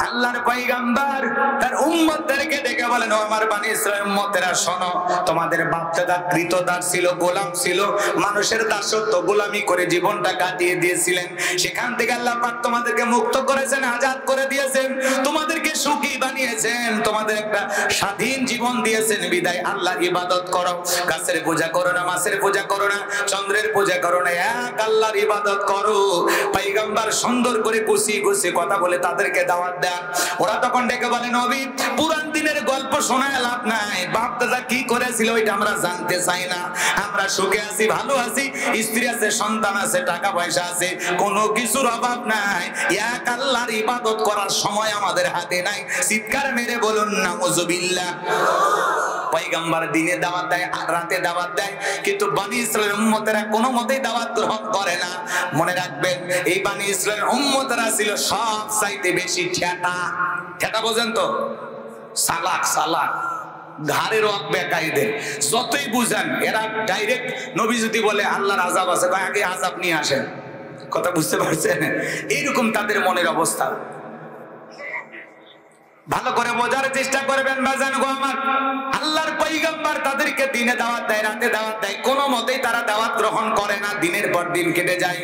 আল্লাহর পয়গম্বর তার উম্মতদেরকে ডেকে বলেন, ও আমার বনি ইসরাঈল উম্মতেরা শোনো, তোমাদের বাপ দাদা কৃতদাস ছিল, গোলাম ছিল, মানুষের দাসত্ব গোলামি করে জীবনটা কাটিয়ে দিয়েছিলেন। সেখান থেকে আল্লাহ পাক তোমাদেরকে মুক্ত করেছেন, আজাদ করে দিয়েছেন, তোমাদেরকে সুখী বানিয়েছেন, তোমাদের একটা স্বাধীন জীবন দিয়েছেন। বিদায় আল্লাহর ইবাদত করো, গাছের পূজা করো না, মাছের পূজা করো না, চন্দ্রের পূজা করো না, এক আল্লাহর ইবাদত করো। পয়গম্বর সুন্দর করে গুছিয়ে গুছিয়ে কথা বলে তাদেরকে দাওয়াত দেন। ওরা তখন ডেকে বলে নবী পুরান দিনের গল্প শোনায় লাভ নাই, বাপ দাদা কি করেছিল ওইটা আমরা জানতে চাই না, আমরা সুখে আছি, ভালো আছি, স্ত্রী আছে, সন্তান আছে, টাকা পয়সা আছে, কোনো কিছুর অভাব নাই, এক আল্লাহর ইবাদত করার সময় আমাদের হাতে নাই। চিৎকার মেরে বলুন নাউজুবিল্লাহ। পয়গম্বর দিনে দাওয়াত দেয়, রাতে দাওয়াত দেয়, কিন্তু বনি ইসরায়েলের উম্মতেরা কোনো মতেই দাওয়াত গ্রহণ করে না। মনে রাখবেন এই বনি ইসরায়েলের উম্মতেরা ছিল সব চাইতে বেশি ঠেটা। ঠেটা বোঝেন তো? সালাক সালাক, ঘাড়ের রক বেকাইদের যতই বুঝেন এরা ডাইরেক্ট নবী যদি বলে আল্লাহর আযাব আছে, আগে আযাব নিয়ে আসেন। কথা বুঝতে পারছেন? এইরকম তাদের মনের অবস্থা। ভালো করে বোঝার চেষ্টা করবেন বাজান গো আমার। আল্লাহর পয়গম্বর তাদেরকে দিনে দাওয়াত দেয়, রাতে দাওয়াত দেয়, কোনো মতেই তারা দাওয়াত গ্রহণ করে না। দিনের পর দিন কেটে যায়,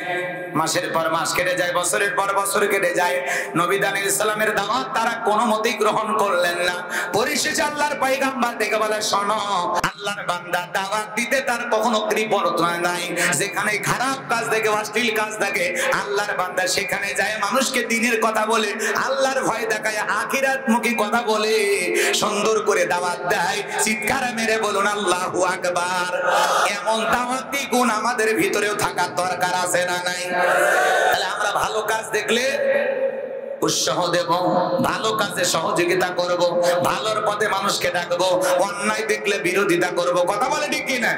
মাসের পর মাস কেটে যায়, বছরের পর বছর কেটে যায়, নবী দানিয়েল সালামের দাওয়াত তারা কোনো মতেই গ্রহণ করলেন না। পরিশেষে আল্লাহর পয়গম্বর ডেকে বলে শোনো, আল্লাহর বান্দা দাওয়াত দিতে তার কখনো কৃপণতা নাই। যেখানে খারাপ কাজ দেখে, অশ্লীল কাজ দেখে, আল্লাহর বান্দা সেখানে যায় মানুষকে দিনের কথা বলে, আল্লাহর ভয় দেখায়, আখিরাত মুখী কথা বলে, সুন্দর করে দাওয়াত দেয়। চিৎকার মেরে বলুন আল্লাহু আকবার। এমন দাওয়াতি গুণ আমাদের ভিতরেও থাকার দরকার আছে না নাই? তাহলে আমরা ভালো কাজ দেখলে উৎসাহ দেব, ভালো কাজে সহযোগিতা করব, ভালোর পথে মানুষকে ডাকবো, অন্যায় দেখলে বিরোধিতা করব। কথা বলে ঠিক কিনা?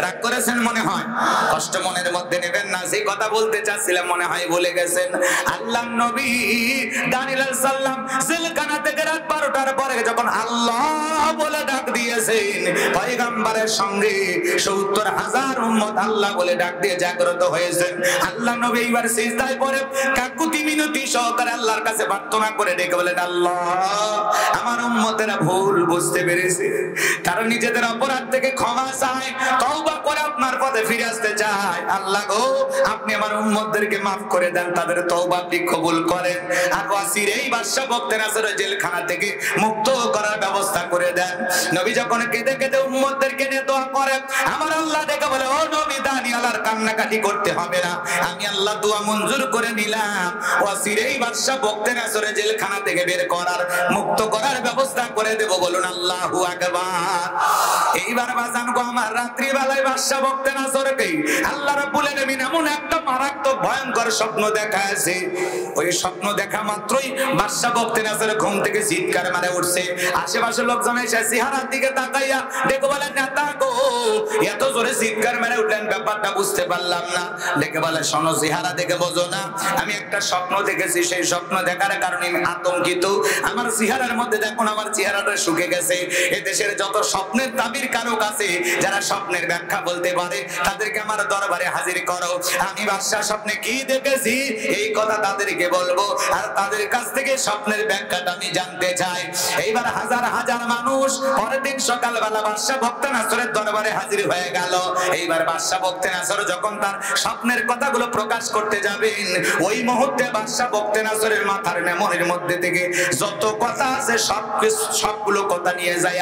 রাগ করেছেন মনে হয়? কষ্ট মনের মধ্যে নেবেন না। যে কথা বলতে চাচ্ছিলাম মনে হয় ভুলে গেছেন। আল্লাহর নবী দানিয়েল সাল্লাম জেলখানা থেকে রাত 12টার পরে যখন আল্লাহ বলে ডাক দিয়েছেন, পয়গম্বরের সঙ্গে 70,000 উম্মত আল্লাহ বলে ডাক দিয়ে জাগ্রত হয়েছেন। আল্লাহ নবী এবার সিজদায় পড়ে কাকুতি মিনতি সহকারে আল্লাহর কাছে প্রার্থনা করে ডেকে বলেন, আল্লাহ আমার উম্মতেরা ভুল বুঝতে পেরেছে, তারা নিজেদের অপরাধ থেকে ক্ষমা চায়, তওবা করে আপনার পথে ফিরে আসতে চায়। আল্লাহ গো আপনি আমার উম্মতদেরকে মাফ করে দেন, তাদের তওবা আপনি কবুল করেন, আর ওয়াসির এই বাদশা বখতে নাসরের জেলখানা থেকে মুক্ত করার ব্যবস্থা করে দেন। নবী যখন কেঁদে কেঁদে উম্মতদেরকে নিয়ে দোয়া করেন, আমার আল্লাহ ডেকে বলে, ও নবী দানিয়েল আর কান্নাকাটি করতে হবে না, আমি আল্লাহ দোয়া মঞ্জুর করে নিলাম, ওয়াসির এই বাদশা বখতে নাসরের জেলখানা থেকে বের করার, মুক্ত করার ব্যবস্থা করে দেব। বলুন আল্লাহু আকবার। এইবার বাজান গো আমার, রাত্রি বেলায় বাদশা বখতে নাসরকে আল্লাহ রাব্বুল আলামিন এমন একটা মারাত্মক ভয়ঙ্কর স্বপ্ন দেখাইছে। ওই স্বপ্ন দেখা মাত্রই বাদশা বখতে নাসর ঘুম থেকে চিৎকার মারে উঠছে। আশেপাশের লোকজন এসে চেহারার দিকে তাকাইয়া ডেকে বলে, নেতা গো এত জোরে চিৎকার মেরে উঠলেন, ব্যাপারটা বুঝতে পারলাম না। ডেকে বলে, শোনো চেহারা দেখে বোঝো না, আমি একটা স্বপ্ন দেখেছি, সেই স্বপ্ন দেখার কারণে আমি আতঙ্কিত। আমার চেহারার মধ্যে দেখুন, আমার চেহারাটা শুকে গেছে। এ দেশের যত স্বপ্নের তাবির কারক আছে, যারা স্বপ্নের ব্যাখ্যা বলতে পারে, তাদেরকে আমার দরবারে হাজির করো। আমি বাদশা স্বপ্নে কি দেখেছি এই কথা তাদেরকে বলবো, আর তাদের কাছ থেকে স্বপ্নের ব্যাখ্যাটা আমি জানতে চাই। এইবার হাজার হাজার মানুষ পরের দিন সকালবেলা বাদশা বখতে নাসরের দরবারে হাজির হয়ে গেল। এইবার বাদশা বখতে নাসর যখন তার স্বপ্নের কথাগুলো প্রকাশ করতে যাবেন, ওই মুহূর্তে বাদশা বখতে নাসরের মাথার মেমরির মধ্যে থেকে যত কথা আছে সবগুলো কথা নিয়ে যায়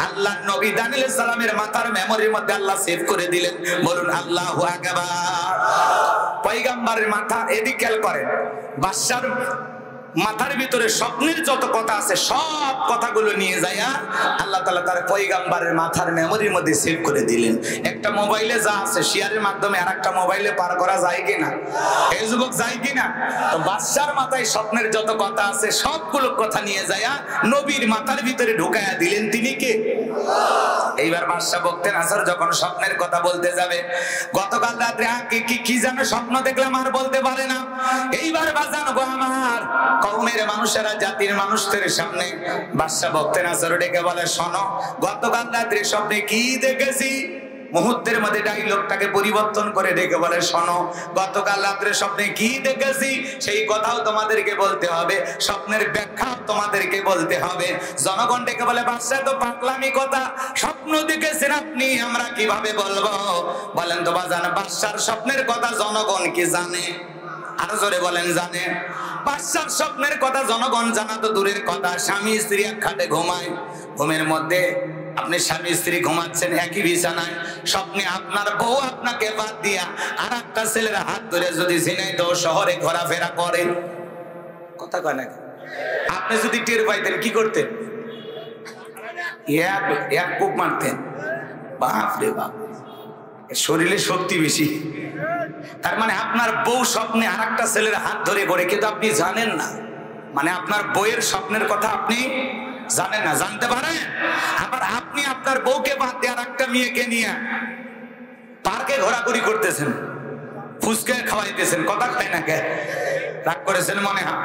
আল্লাহ নবী দানিয়েল সালামের মাথার মেমরির মধ্যে আল্লাহ সেভ করে দিলেন। বলুন আল্লাহু আকবার। পয়গম্বরের মাথা এদিক খেয়াল করেন, বাদশার মাথার ভিতরে স্বপ্নের যত কথা আছে সব কথাগুলো নিয়ে যায় আল্লাহ তাআলা তার পয়গম্বরের মাথার মেমরির মধ্যে সেভ করে দিলেন। একটা মোবাইলে যা আছে শেয়ারের মাধ্যমে আরেকটা মোবাইলে পার করা যায় কিনা? এই যুবক যায় কিনা? তো বাদশার মাথায় স্বপ্নের যত কথা আছে সবগুলো কথা নিয়ে যায় নবীর মাথার ভিতরে ঢুকায়া দিলেন। তিনি কে? এইবার বাদশা বখতে নাসর যখন স্বপ্নের কথা বলতে যাবে, গতকাল রাতে কি যেন স্বপ্ন দেখলাম আর বলতে পারে না। এইবার বাজান গো আমার, কওমের মানুষেরা, জাতির মানুষদের সামনে বাদশা বখতে নাসর ডেকে বলে, শোনো গতকাল রাত্রে স্বপ্নে কি দেখেছি। মুহূর্তের মধ্যে ডায়লগটাকে পরিবর্তন করে ডেকে বলে, শোনো গতকাল রাত্রে স্বপ্নে কি দেখেছি সেই কথাও তোমাদেরকে বলতে হবে, স্বপ্নের ব্যাখ্যাও তোমাদেরকে বলতে হবে। জনগণ ডেকে বলে, বাদশা তো পাগলামি কথা, স্বপ্ন দেখেছেন আপনি, আমরা কিভাবে বলবো? বলেন তো বাজান, বাদশার স্বপ্নের কথা জনগণ কি জানে? আরো জোরে বলেন, জানে? বাদশার স্বপ্নের কথা জনগণ জানা তো দূরের কথা, স্বামী স্ত্রী এক খাটে ঘুমায়, ঘুমের মধ্যে আপনি স্বামী স্ত্রী ঘুমাচ্ছেন একই বিছানায়, স্বপ্নে আপনার বউ আপনাকে বাদ দিয়া আর একটা ছেলের হাত ধরে যদি ঝিনাইদহ শহরে ঘোরাফেরা করে, কথা কয় নাকি? আপনি যদি টের পাইতেন কি করতেন? এক কোপ মারতেন। বাপ রে বাপ, শরীরে শক্তি বেশি। তার মানে আপনার বউ স্বপ্নে আর একটা ছেলের হাত ধরে ঘোরে, কিন্তু আপনি জানেন না। মানে আপনার বউয়ের স্বপ্নের কথা আপনি জানেন না, জানতে পারেন। আবার আপনি আপনার বউকে বাদ দিয়ে আর একটা মেয়েকে নিয়ে পার্কে ঘোরাঘুরি করতেছেন, ফুচকা খাওয়াইতেছেন, কথা খায় না কে? রাগ করেছেন মনে হয়?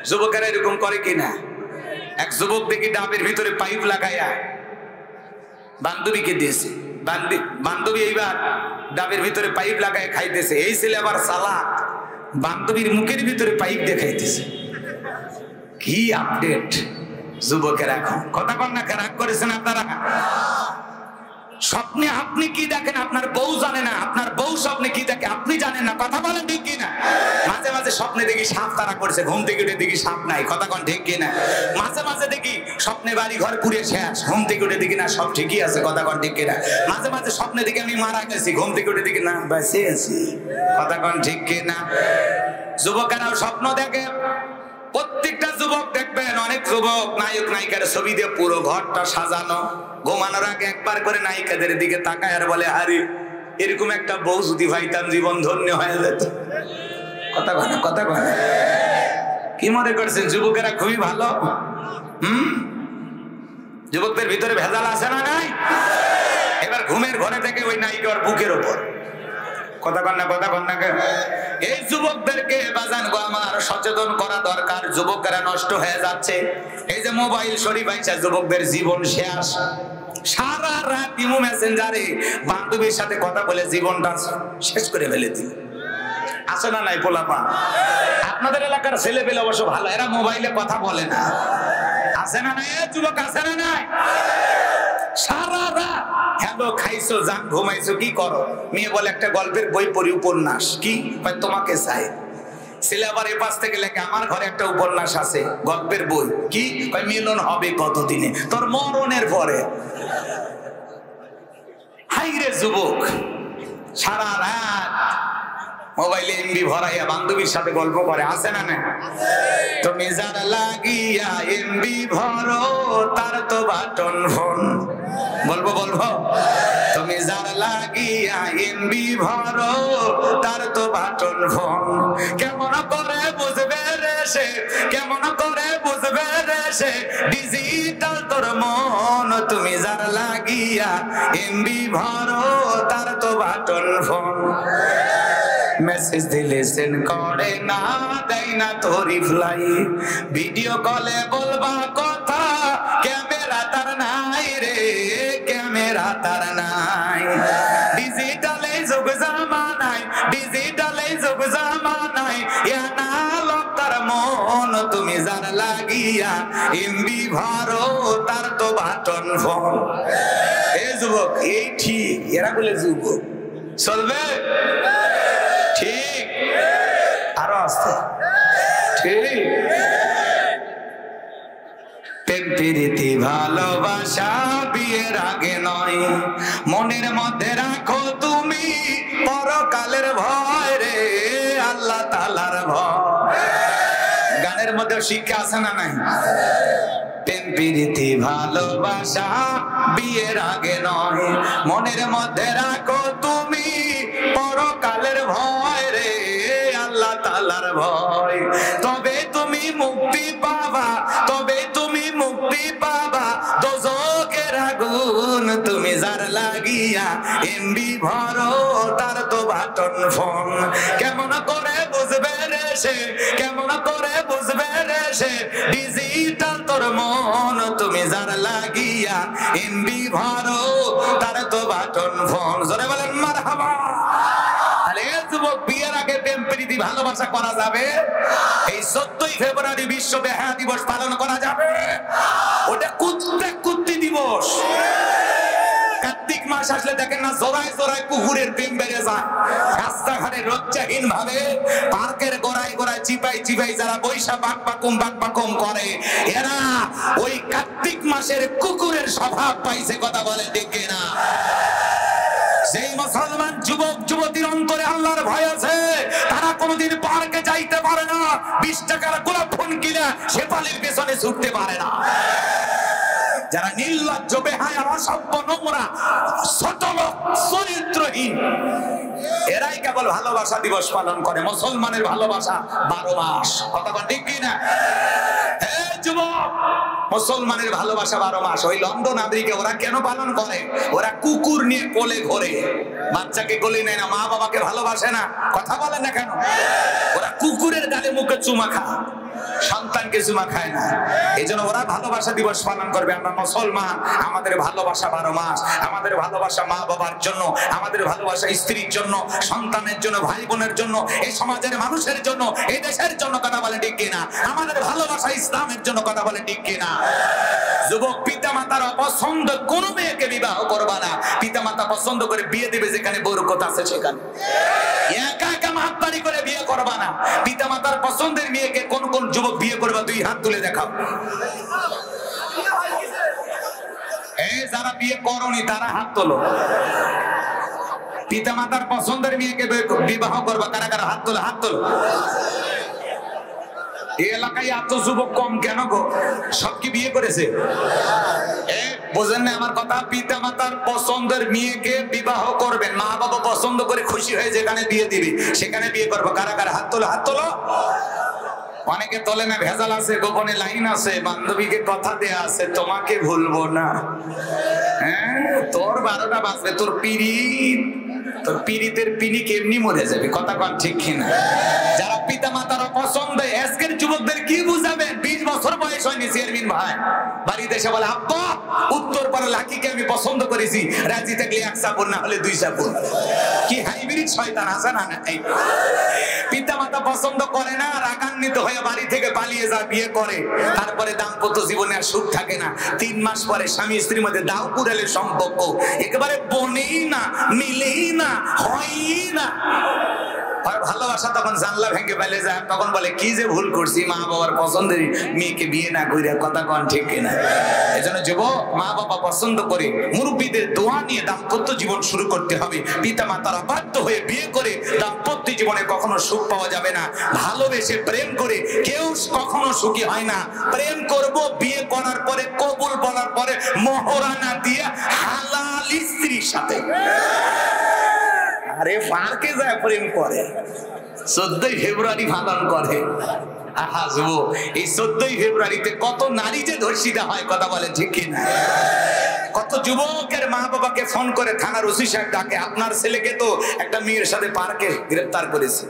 যুবকেরা এরকম করে কিনা? এক যুবক দেখি ডাবের ভিতরে পাইপ লাগাইয়া বান্ধবীকে দিয়েছে। বান্ধবী এইবার ডাবের ভিতরে পাইপ লাগাই খাইতেছে। এই ছেলে আবার চালাক, বান্ধবীর মুখের ভিতরে পাইপ দিয়ে খাইতেছে। কি আপডেট যুবকেরা এখন! কথা কন না, রাগ করেছেন আপনারা? স্বপ্নে আপনি কি দেখেন আপনার বউ জানে না, আপনার বউ স্বপ্নে কি দেখে আপনি জানেন না। কথা বলেন ঠিক কিনা? মাঝে মাঝে স্বপ্নে দেখি সাপ তারা করছে, ঘুম থেকে উঠে দেখি সাপ নাই। কথা কন ঠিক কিনা? মাঝে মাঝে দেখি স্বপ্নে বাড়ি ঘর পুড়ে শেষ, ঘুম থেকে উঠে দেখি না সব ঠিকই আছে। কথা কন ঠিক কিনা? মাঝে মাঝে স্বপ্নে দেখি আমি মারা গেছি, ঘুম থেকে উঠে দেখি না বেঁচে আছি। কথা কন ঠিক কিনা? যুবকেরাও স্বপ্ন দেখে। প্রত্যেকটা যুবক দেখবেন, অনেক যুবক নায়ক নায়িকার ছবি দিয়ে পুরো ঘরটা সাজানো। ঘুমানোর আগে একবার করে নায়িকাদের দিকে তাকায় আর বলে, আরে এরকম একটা বউ যদি পাইতাম জীবন ধন্য হয়ে যেত। কথা কয় না? কথা কয় না? কি মনে করছেন যুবকেরা খুবই ভালো? যুবকদের ভিতরে ভেজাল আছে না নাই? এবার ঘুমের ঘরে থেকে ওই নায়িকার বুকের ওপর। কথা কন না? কথা কন না? এই যুবকদেরকে বাজান গো আমার সচেতন করা দরকার। যুবকেরা নষ্ট হয়ে যাচ্ছে। এই যে মোবাইল শরীফ আইসা যুবকদের জীবন শেষ। সারা রাত ইমো মেসেঞ্জারে বান্ধবীর সাথে কথা বলে জীবনটা শেষ করে ফেলে দিল। আছে না নাই পোলাপা? আপনাদের এলাকার ছেলে পেলে অবশ্য ভালো, এরা মোবাইলে কথা বলে না। আছে না নাই? যুবক আছে না নাই? সারা রাত হ্যালো খাইছো, যান ঘুমাইছো, কি করো? মেয়ে বলে একটা গল্পের বই পড়ি, উপন্যাস। কি তোমাকে চাই? ছেলে আবার এ পাশ থেকে লেখে, আমার ঘরে একটা উপন্যাস আছে, গল্পের বই। কি মিলন হবে কতদিনে? তোর মরণের পরে। হাই রে যুবক, সারা রাত মোবাইলে এমবি ভরাইয়া বান্ধবীর সাথে গল্প করে। আছে না না? তুমি যার লাগিয়া এমবি ভরো তার তো বাটন ফোন। বলবো তুমি যার লাগিয়া এমবি ভরো তার তো বাটন ফোন। কেমন করে বুঝবে রে সে, কেমন করে বুঝবে রে সে ডিজিটাল তোর মন। তুমি যার লাগিয়া এমবি ভরো তার তো বাটন ফোন। মেসেজ দিলে সেন্ড করে না, দেয় না তো রিপ্লাই। ভিডিও কলে বলবা কথা, ক্যামেরা তার নাই রে, ক্যামেরা তার নাই। ডিজিটালে যুগ জামানায়, ডিজিটালে যুগ জামানায় অ্যানালগ তার মন। তুমি যার লাগিয়া এমবি ভরো তার তো বাটন ফোন। এই যুবক, এই ঠিক, এরা বলে যুবক চলবে ঠিক, আরো আসতে ঠিক। প্রেম প্রীতি ভালোবাসা বিয়ের আগে নয়, মনের মধ্যে রাখো তুমি পরকালের ভয় রে, আল্লাহ তাআলার ভয়। গানের মধ্যে শিক্ষা আছে না নাই? প্রেম প্রীতি ভালোবাসা বিয়ের আগে নয়, মনের মধ্যে রাখো তুমি পরকালের ভয় রে, আল্লাহ তাআলার ভয়। তবে তুমি মুক্তি পাবা, তবে তুমি মুক্তি পাবা দোজখের আগুন। তুমি যার লাগিয়া এমবি ভরো তার তো বাটন ফোন। কেমন করে বুঝবে রে সে, কেমন করে বুঝবে রে সে ডিজিটাল তোর মন। তুমি যার লাগিয়া এমবি ভরো তার তো বাটন ফোন। জোরে বলেন মারহাবা। তাহলে যুবক, বিয়ের আগে প্রেম প্রীতি ভালোবাসা করা যাবে? এই 14ই ফেব্রুয়ারি বিশ্ব বেহায়া দিবস পালন করা যাবে? ওটা কুত্তি দিবস। কার্তিক মাস আসলে দেখেন না, জোড়ায় জোড়ায় কুকুরের প্রেম বেড়ে যায়। রাস্তাঘাটে লজ্জাহীন ভাবে পার্কের গোড়ায় গোড়ায় চিপাই চিপাই যারা বৈশা বাক বাকুম করে, এরা ওই কার্তিক মাসের কুকুরের স্বভাব পাইছে। কথা বলে দেখে না? যেই মুসলমান যুবক যুবতীর অন্তরে আল্লাহর ভয় আছে, তারা কোনোদিন পার্কে যাইতে পারে না, 20 টাকার গোলাপ ফুল কিনা শেফালির পেছনে ছুটতে পারে না। যারা নির্লজ্জ, বেহায়া, অসভ্য, নোংরা, ছোট লোক, চরিত্রহীন, এরাই কেবল ভালোবাসা দিবস পালন করে। মুসলমানের ভালোবাসা 12 মাস। কথা ঠিক কি না? যুবক, মুসলমানের ভালোবাসা 12 মাস। ওই লন্ডন আমেরিকা ওরা কেন পালন করে? ওরা কুকুর নিয়ে কোলে ঘোরে, বাচ্চাকে কোলে নেয় না, মা বাবাকে ভালোবাসে না। কথা বলে না কেন? ওরা কুকুরের গালে মুখে চুমা খায়, সন্তানকে চুমা খায় না। এই জন্য ওরা ভালোবাসা দিবস পালন করবে। আমরা মুসলমান, আমাদের ভালোবাসা 12 মাস। আমাদের ভালোবাসা মা বাবার জন্য, আমাদের ভালোবাসা স্ত্রীর জন্য, সন্তানের জন্য, ভাই বোনের জন্য, এই সমাজের মানুষের জন্য, এই দেশের জন্য। কথা বলে ঠিক কিনা? আমাদের ভালোবাসা ইসলামের জন্য। কথা বলে ঠিক কিনা? যুবক, পিতা মাতার অপছন্দ কোন মেয়েকে বিবাহ করবা না। পিতা মাতা পছন্দ করে বিয়ে দিবে যেখানে বরকত আছে সেখানে। একা একা মাতবাড়ি করে বিয়ে করবা না। পিতা মাতার পছন্দের মেয়েকে কোন কোন যুবক বিয়ে করবা? 2 হাত তুলে দেখাও। এই যারা বিয়ে করনি তারা হাত তোলো। পিতা মাতার পছন্দের মেয়েকে বিবাহ করবা কারা কারা? হাত তোলো, হাত তোলো। এই এলাকায় এত যুবক কম কেন গো? সব কি বিয়ে করেছে? বোঝেন না আমার কথা? পিতা মাতার পছন্দের মেয়েকে বিবাহ করবেন। মা বাবা পছন্দ করে খুশি হয়ে যেখানে বিয়ে দিবি সেখানে বিয়ে করবো। কারা কারা? হাত তোলো, হাত তোলো। অনেকে তোলে না, ভেজাল আছে, গোপনে লাইন আছে, বান্ধবীকে কথা দেয়া আছে, তোমাকে ভুলবো না। হ্যাঁ, তোর 12টা বাজবে, তোর পিরিত, তোর পিরিতের পিনি কেমনি মরে যাবে। কথা কন ঠিক কিনা? যারা পিতা মাতার পছন্দ, আজকের যুবকদের কি বুঝাবেন? 20 বছর বয়স হয়নি চেয়ারম্যান ভাই বাড়িতে এসে বলে, আব্বা উত্তর পাড়া লাকিকে আমি পছন্দ করেছি, রাজি থাকলে 1 চাপুর, না হলে 2 চাপুর। কি হাইব্রিড শয়তান আছে না? পিতা মাতা পছন্দ করে না, রাগান্বিত হয়ে বাড়ি থেকে পালিয়ে যা বিয়ে করে। তারপরে দাম্পত্য জীবনে আর সুখ থাকে না। 3 মাস পরে স্বামী স্ত্রীর মধ্যে দাও কুড়ালের সম্পর্ক একেবারে বনেই না, মিলেই না, হয়ই না। আর ভালোবাসা তখন জানলা ভেঙে ফেলে যায়। তখন বলে, কি যে ভুল করছি, মা বাবার পছন্দের মেয়েকে বিয়ে না কইরা। কথা কন ঠিক কিনা? এজন্য যুবক, মা বাবা পছন্দ করে মুরব্বীদের দোয়া নিয়ে দাম্পত্য জীবন শুরু করতে হবে। পিতা মাতার অবাধ্য হয়ে বিয়ে করে দাম্পত্য জীবনে কখনো সুখ পাওয়া যাবে না। ভালোবেসে প্রেম করে কেউ কখনো সুখী হয় না। প্রেম করব, বিয়ে করার পরে, কবুল বলার পরে মোহরানা দিয়ে হালাল স্ত্রীর সাথে। আরে পার্কে যায় প্রেম করে, 14ই ফেব্রুয়ারি পালন করে। আহা যুবক, এই 14ই ফেব্রুয়ারিতে কত নারী যে ধর্ষিতা হয়। কথা বলে ঠিক কিনা? কত যুবকের মা বাবাকে ফোন করে থানার ওসি সাহেব ডাকে, আপনার ছেলেকে তো একটা মেয়ের সাথে পার্কে গ্রেফতার করেছে।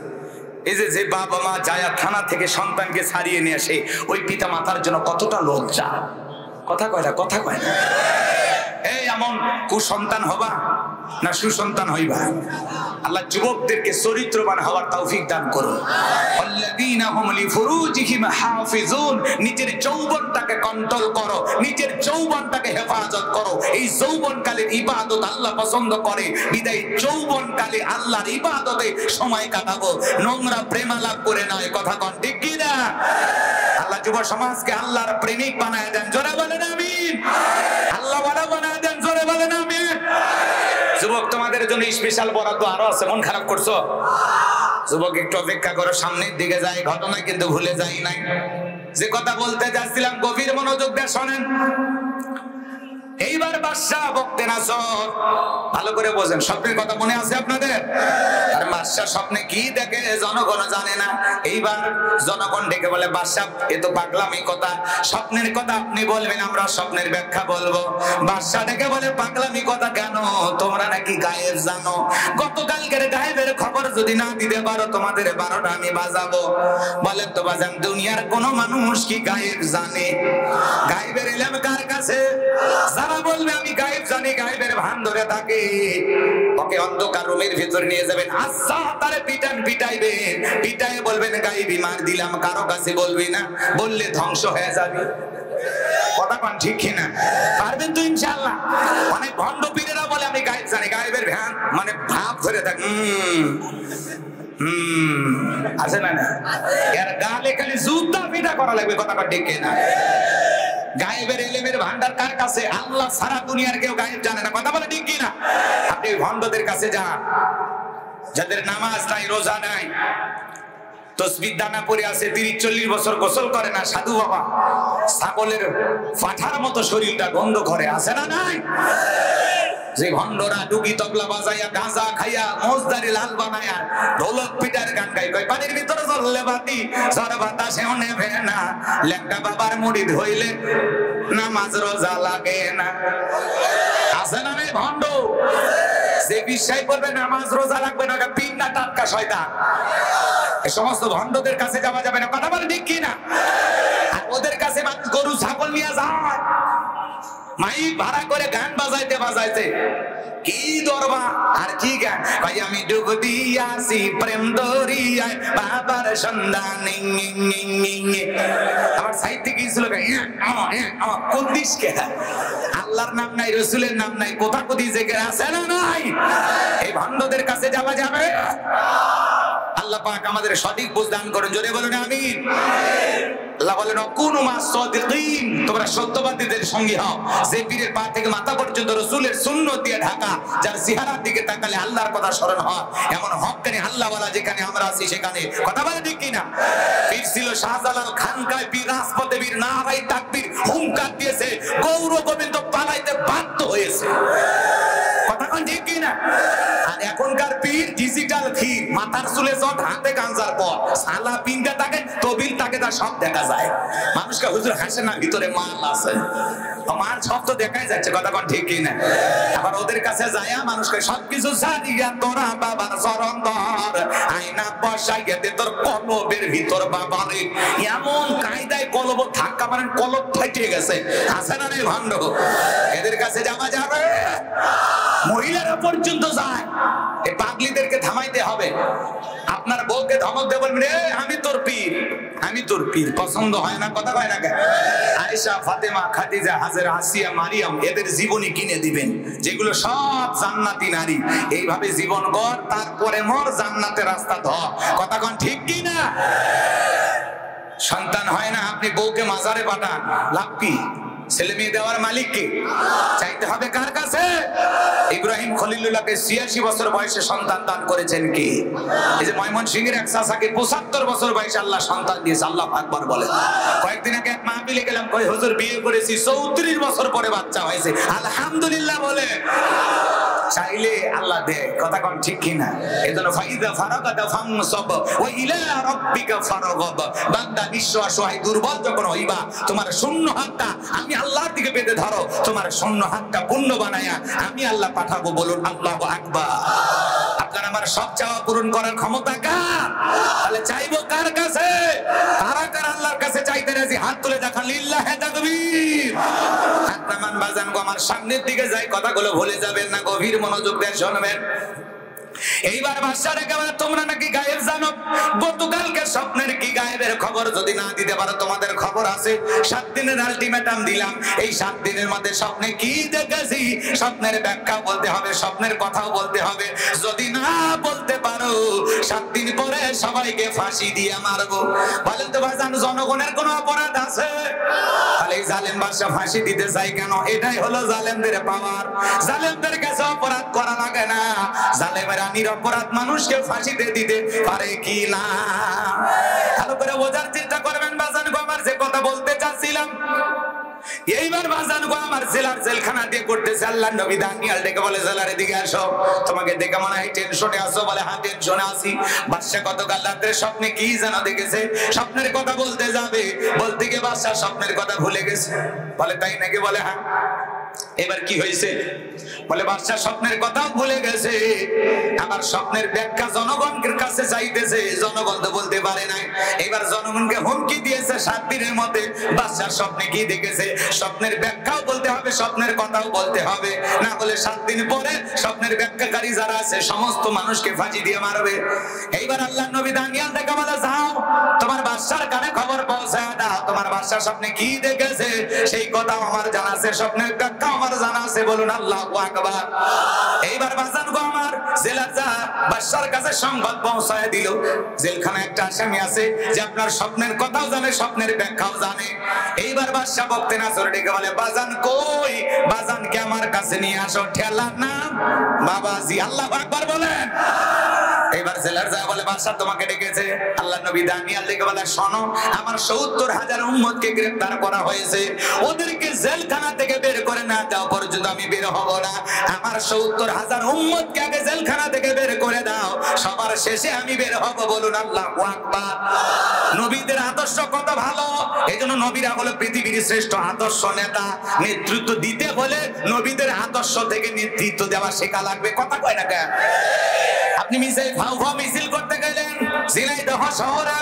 এই যে বাবা মা যায় থানা থেকে সন্তানকে ছাড়িয়ে নিয়ে আসে, ওই পিতা মাতার জন্য কতটা লজ্জা। কথা কয় না, কথা কয় না। এই এমন কুসন্তান হবা না সুসন্তান হইবা? আল্লাহ যুবকদেরকে চরিত্রবান হওয়ার তৌফিক দান করুন। আল্লাযীনা হুম লিফুরুজিহিম হাফিজুন। নিজের যৌবনটাকে কন্ট্রোল করো, নিজের যৌবনটাকে হেফাজত করো। এই যৌবনকালের ইবাদত আল্লাহ পছন্দ করে, বিদায় যৌবনকালে আল্লাহর ইবাদতে সময় কাটাবো, নোংরা প্রেমালাপ করে নয়। কথা কন ঠিক কি না? আল্লাহ যুব সমাজকে আল্লাহর প্রেমিক বানায় দেন। জোরে বলেন আমিন। আল্লাহ বানায় দেন। জোরে বলেন আমিন। যুবক, তোমাদের জন্য স্পেশাল বরাদ্দ আরো আছে। মন খারাপ করছো? যুবক, একটু অপেক্ষা করো, সামনের দিকে যাই। ঘটনা কিন্তু ভুলে যাই নাই। যে কথা বলতে যাচ্ছিলাম গভীর মনোযোগ দিয়ে শোনেন। এইবার বাদশাহ বকতে নাসর, ভালো করে বোঝেন। স্বপ্নের কথা মনে আছে আপনাদের? আর বাদশাহ স্বপ্নে কি দেখে জনগণ জানে না। এইবার জনগণ ডেকে বলে, বাদশাহ এ তো পাগলামি কথা, স্বপ্নের কথা আপনি বলবেন, আমরা স্বপ্নের ব্যাখ্যা বলবো। বাদশাহ ডেকে বলে, পাগলামি কথা কেন? তোমরা নাকি গায়েব জানো। গতকালকের গায়েবের খবর যদি না দিতে পারো, তোমাদের 12টা আমি বাজাবো। বলেন তো বাজান, দুনিয়ার কোন মানুষ কি গায়েব জানে? গায়েবের ইলম কার কাছে? যারা বলবে আমি গায়েব জানি, গায়েবের ভান ধরে থাকে, ওকে অন্ধকার রুমের ভিতর নিয়ে যাবেন। আচ্ছা, তারে পিটান, পিটাইবেন, পিটাই বলবেন গায়েবী মার দিলাম, কারো কাছে বলবি না, বললে ধ্বংস হয়ে যাবে। কথা কোন ঠিক কিনা? পারবেন তো ইনশাআল্লাহ? অনেক ভণ্ড পীরেরা বলে আমি গায়েব জানি, গায়েবের ভান মানে ভাব ধরে থাকে। আছে না? না, এর গালে খালি জুতা পিটা করা লাগবে। কথা কোন ঠিক কিনা? গায়েবের ইলমের ভান্ডার কার কাছে? আল্লাহ সারা দুনিয়ার কেউ গায়েব জানে না। কথা বলে ঠিক কি না? আপনি ভণ্ডদের কাছে যান, যাদের নামাজ নাই, রোজা নাই, তসবির দানা পরে আছে 30-40 বছর গোসল করে না সাধু বাবা, ছাগলের পাঠার মতো শরীরটা গন্ধ করে, আছে না নাই? যে ভণ্ডরা ডুগি তবলা বাজাইয়া গাঁজা খাইয়া মোজদারি লাল বানায়া ঢোলক পিটার গান গাই, কই পানির ভিতরে জ্বললে বাতি ঝড় বাতাসেও নেভে না, লেখটা বাবার মুড়ি ধইলে নামাজ রোজা লাগে না। আছে না নাই ভণ্ড? যে বিশ্বাস করবে নামাজ রোজা লাগবে না, পীর না টাটকা শয়তান। এই সমস্ত ভণ্ডদের কাছে যাওয়া যাবে না, কথা বলে ঠিক কি না? আর ওদের কাছে মানুষ গরু ছাগল নিয়ে যায়, মাইক ভাড়া করে গান বাজাইতে বাজাইতে কি দরবা আর কি গান, ভাই আমি ডুব দিয়াছি প্রেম দরিয়ায় বাবার সন্ধানে। আমার সাহিত্য কি ছিল, কোন দিশকে আল্লাহর নাম নাই, রসুলের নাম নাই, কোথা কোথি জেগে আছে না নাই? এই ভণ্ডদের কাছে যাওয়া যাবে? আল্লাহ পাক আমাদের সঠিক বুঝ দান করেন, জোরে বলেন আমিন। আল্লাহ বলেন কুনু মাস সাদিকিন, তোমরা সত্যবাদীদের সঙ্গী হও। যে পীরের পা থেকে মাথা পর্যন্ত রাসূলের সুন্নাত দিয়ে ঢাকা, যার চেহারার দিকে তাকালে আল্লাহর কথা স্মরণ হয়, এমন হক্কানি আল্লাহওয়ালা যেখানে আমরা আছি সেখানে, কথা বলে ঠিক কিনা? পীর ছিল শাহজালাল খানকায়, পীর রাজপথে, পীর নারাই তাকবীর হুঙ্কার দিয়েছে, গৌর গোবিন্দ পালাইতে বাধ্য হয়েছে, কথা কোন ঠিক কিনা? আর এখনকার পীর ডিজিটাল পীর, মাথার চুলে জট, হাতে গাঞ্জার পর, সালা পিনটা থাকে, তবিল থাকে, তার সব দেখা যায়। মানুষকে হুজুর হাসে না, ভিতরে মাল আছে, মাল সব তো দেখাই যাচ্ছে, কথা কোন ঠিক কিনা? আবার ওদের কাছে যায় মানুষকে সবকিছু ছাড়িয়া তোরা বাবার চরণ ধর, আয়না বসাইয়া দে তোর কলবের ভিতর বাবারে, এমন কায়দায় কলব ধাক্কা মারেন, কলব ফাইটে গেছে, আছে না রে ভণ্ড? এদের কাছে যাওয়া যাবে? মহিলারা পর্যন্ত যায়। এই পাগলিদেরকে থামাইতে হবে। আপনার বউকে ধমক দিয়ে বলবেন, আমি তোর পীর, আমি তোর পীর, পছন্দ হয় না, কথা হয় না কেন? আয়েশা, ফাতেমা, খাদিজা, হাজেরা, আসিয়া, মারিয়াম, এদের জীবনী কিনে দিবেন, যেগুলো সব জান্নাতি নারী। এইভাবে জীবন গড়, তারপরে মর, জান্নাতের রাস্তা ধর, কথা কোন ঠিক কি না? সন্তান হয় না, আপনি বউকে মাজারে পাঠান, লাভ কি? ছেলে মেয়ে দেওয়ার মালিক কে? চাইতে হবে কার কাছে? ইব্রাহিম খলিলুল্লাহকে 86 বছর বয়সে সন্তান দান করেছেন কি? এই যে ময়মনসিংহের এক চাচাকে 75 বছর বয়সে আল্লাহ সন্তান দিয়েছে, আল্লাহ আকবার বলে। কয়েকদিন আগে এক মাহফিলে গেলাম, কই হুজুর বিয়ে করেছি, 34 বছর পরে বাচ্চা হয়েছে, আলহামদুলিল্লাহ বলে। চাইলে আল্লাহ দেয়, কথা কোন ঠিক কিনা? এজন্য ফাইদা ফারাগাতা ফামসাব ওয়া ইলা রাব্বিকা ফারগাব, বান্দা নিঃস্ব, অসহায়, দুর্বল যখন হইবা, তোমার শূন্য হাতটা আমি আল্লাহর দিকে বেঁধে ধরো, তোমার শূন্য হাতটা পূর্ণ বানায়া আমি আল্লাহ পাঠাবো, বলুন আল্লাহু আকবার। আপনার আমার সব চাওয়া পূরণ করার ক্ষমতা কার? তাহলে চাইবো কার কাছে? কারা কারা আল্লাহর কাছে চাইতে রাজি? হাত তুলে দেখান, লিল্লাহি তাকবীর। হাত নামান বাজান গো, আমার সামনের দিকে যাই, কথাগুলো ভুলে যাবেন না, গভীর মনোযোগ দিয়ে শুনবেন। এইবার বাদশা ডেকে বলে, তোমরা নাকি গায়েব জানো, গতকালকে স্বপ্নের কি গায়েবের খবর যদি না দিতে পারো, তোমাদের খবর আছে, 7 দিনের আলটিমেটাম দিলাম, এই 7 দিনের মধ্যে স্বপ্নে কি দেখেছি স্বপ্নের ব্যাখ্যা বলতে হবে, স্বপ্নের কথাও বলতে হবে। যদি না বলতে পারো, 7 দিন পরে সবাইকে ফাঁসি দিয়ে মারবো। বলেন তো ভাইজান, জনগণের কোনো অপরাধ আছে? তাহলে এই জালেম বাদশা ফাঁসি দিতে চাই কেন? এটাই হলো জালেমদের পাওয়ার। জালেমদের কাছে অপরাধ করা লাগে না, জালেমেরা নিরপরাধ মানুষকে ফাঁসিতে দিতে পারে কি না? ভালো করে বোঝার চেষ্টা করবেন বাজান গো, আমার যে কথা বলতে চাচ্ছিলাম। এইবার বাজান গো, আমার জেলার জেলখানা দিয়ে করতেছে আল্লাহর নবী দানিয়াল ডেকে বলে, জেলার দিকে আসো, তোমাকে দেখে মনে হয় টেনশনে আসো। বলে, হ্যাঁ টেনশনে আছি। বাদশা গতকাল রাতে স্বপ্নে কি যেন দেখেছে, স্বপ্নের কথা বলতে যাবে, বলতে গিয়ে বাদশা স্বপ্নের কথা ভুলে গেছে। বলে, তাই নাকি? বলে, হ্যাঁ। এবার কি হয়েছে? বলে, বাদশা স্বপ্নের কথাও ভুলে গেছে, আবার স্বপ্নের ব্যাখ্যা জনগণের কাছে চাইতেছে, জনগণ তো বলতে পারে নাই। এবার জনগণকে হুমকি দিয়েছে 7 দিনের মধ্যে বাদশা স্বপ্নে কি দেখেছে স্বপ্নের ব্যাখ্যাও বলতে হবে, স্বপ্নের কথাও বলতে হবে, না হলে 7 দিন পরে স্বপ্নের ব্যাখ্যাকারী যারা আছে সমস্ত মানুষকে ফাঁসি দিয়ে মারবে। এইবার আল্লাহর নবী দানিয়াল ডেকে বলে, যাও তোমার বাদশার কানে খবর পৌঁছায় দাও, তোমার বাদশা স্বপ্নে কি দেখেছে সেই কথা আমার জানা আছে, স্বপ্নের ব্যাখ্যা আমার জানা আছে, বলুন আল্লাহু আকবার। এইবার বাজান গো, আমার জেলার যা বাদশার কাছে সংবাদ পৌঁছায় দিল, জেলখানায় একটা আসামি আছে যে আপনার স্বপ্নের কথাও জানে, স্বপ্নের ব্যাখ্যাও জানে। এইবার বাদশা বক্তে নাসর ডেকে বলে, বাজান কই? বাজানকে আমার কাছে নিয়ে আসো। ঠেলার নাম বাবাজি। আল্লাহু আকবার বলেন। এবার জেলার যায় বলে, বাদশা তোমাকে ডেকেছে। আল্লাহ নবী দানিয়াল ডেকে বলে, শোনো, আমার ৭০,০০০ উম্মতকে গ্রেফতার করা হয়েছে, ওদেরকে জেলখানা থেকে বের করে না দেওয়া পর্যন্ত আমি বের হব না। আমার ৭০,০০০ উম্মতকে আগে জেলখানা থেকে বের করে দাও, সবার শেষে আমি বের হব। বলুন আল্লাহু আকবার। নবীদের আদর্শ কত ভালো। এইজন্য নবীরা হলো পৃথিবীর শ্রেষ্ঠ আদর্শ নেতা। নেতৃত্ব দিতে হলে নবীদের আদর্শ থেকে নেতৃত্ব দেওয়া শেখা লাগবে। কথা কয় না কেন? আপনি মিছিল করতে গেলেন ঝিনাইদহ শহরে,